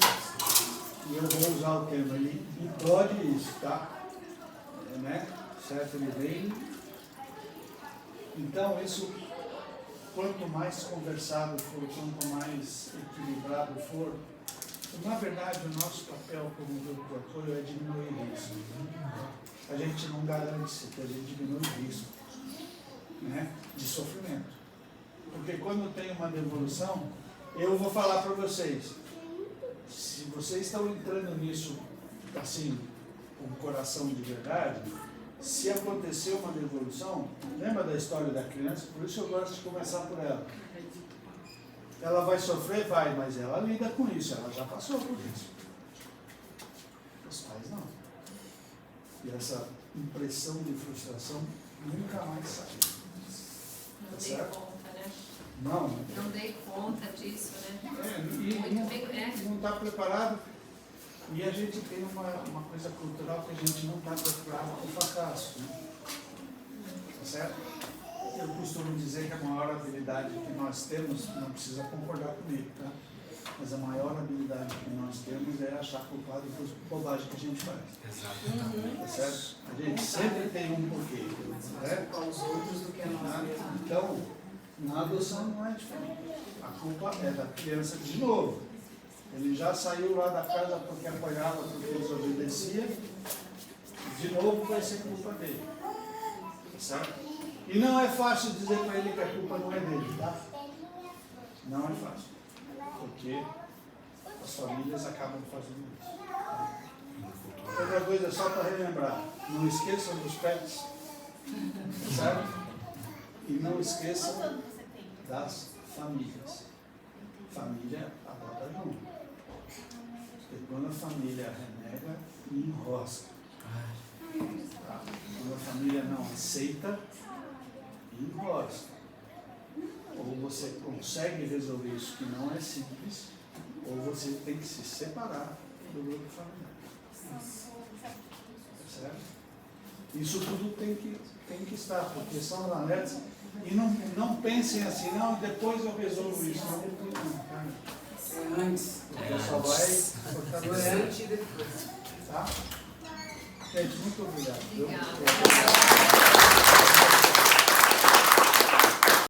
e eu vou usar o termo, ele implode isso, tá? Né? Certo? Ele vem. Então, isso, quanto mais conversado for, quanto mais equilibrado for, na verdade, o nosso papel como grupo de apoio é diminuir isso. A gente não garante isso, a gente diminui o risco, né, de sofrimento. Porque quando tem uma devolução, eu vou falar para vocês, se vocês estão entrando nisso assim, com o coração de verdade, se acontecer uma devolução, lembra da história da criança? Por isso eu gosto de começar por ela. Ela vai sofrer? Vai, mas ela lida com isso, ela já passou por isso. Os pais não. E essa impressão de frustração nunca mais sai. Não Tá dei certo? conta, né? Não. Não dei conta disso, né? E não está preparado. E a gente tem uma coisa cultural que a gente não está preparado para o fracasso. Né? Tá certo? Eu costumo dizer que a maior habilidade que nós temos, não precisa concordar comigo, tá? Mas a maior habilidade que nós temos é achar culpado por bobagem que a gente faz. Exatamente. Tá certo? A gente sempre tem um porquê. Né? Aos outros do que a nós mesmos. Então, na adoção não é diferente. A culpa é da criança de novo. Ele já saiu lá da casa porque apoiava, porque desobedeciam. De novo vai ser culpa dele. Tá certo? E não é fácil dizer para ele que a culpa não é dele, tá? Não é fácil. Porque as famílias acabam fazendo isso. Outra coisa, só para relembrar, não esqueçam dos pets, certo? E não esqueçam das famílias. Família adota junto. Porque quando a família renega, enrosca. Tá? Quando a família não aceita, enrosca. Ou você consegue resolver isso que não é simples, ou você tem que se separar do grupo familiar. Certo? Isso tudo tem que estar, porque são alertas. E não pensem assim, não, depois eu resolvo isso. Não, depois não, cara. É antes. Porque só vai fortalecer. Durante e depois. Tá? Gente, muito obrigado. Obrigada.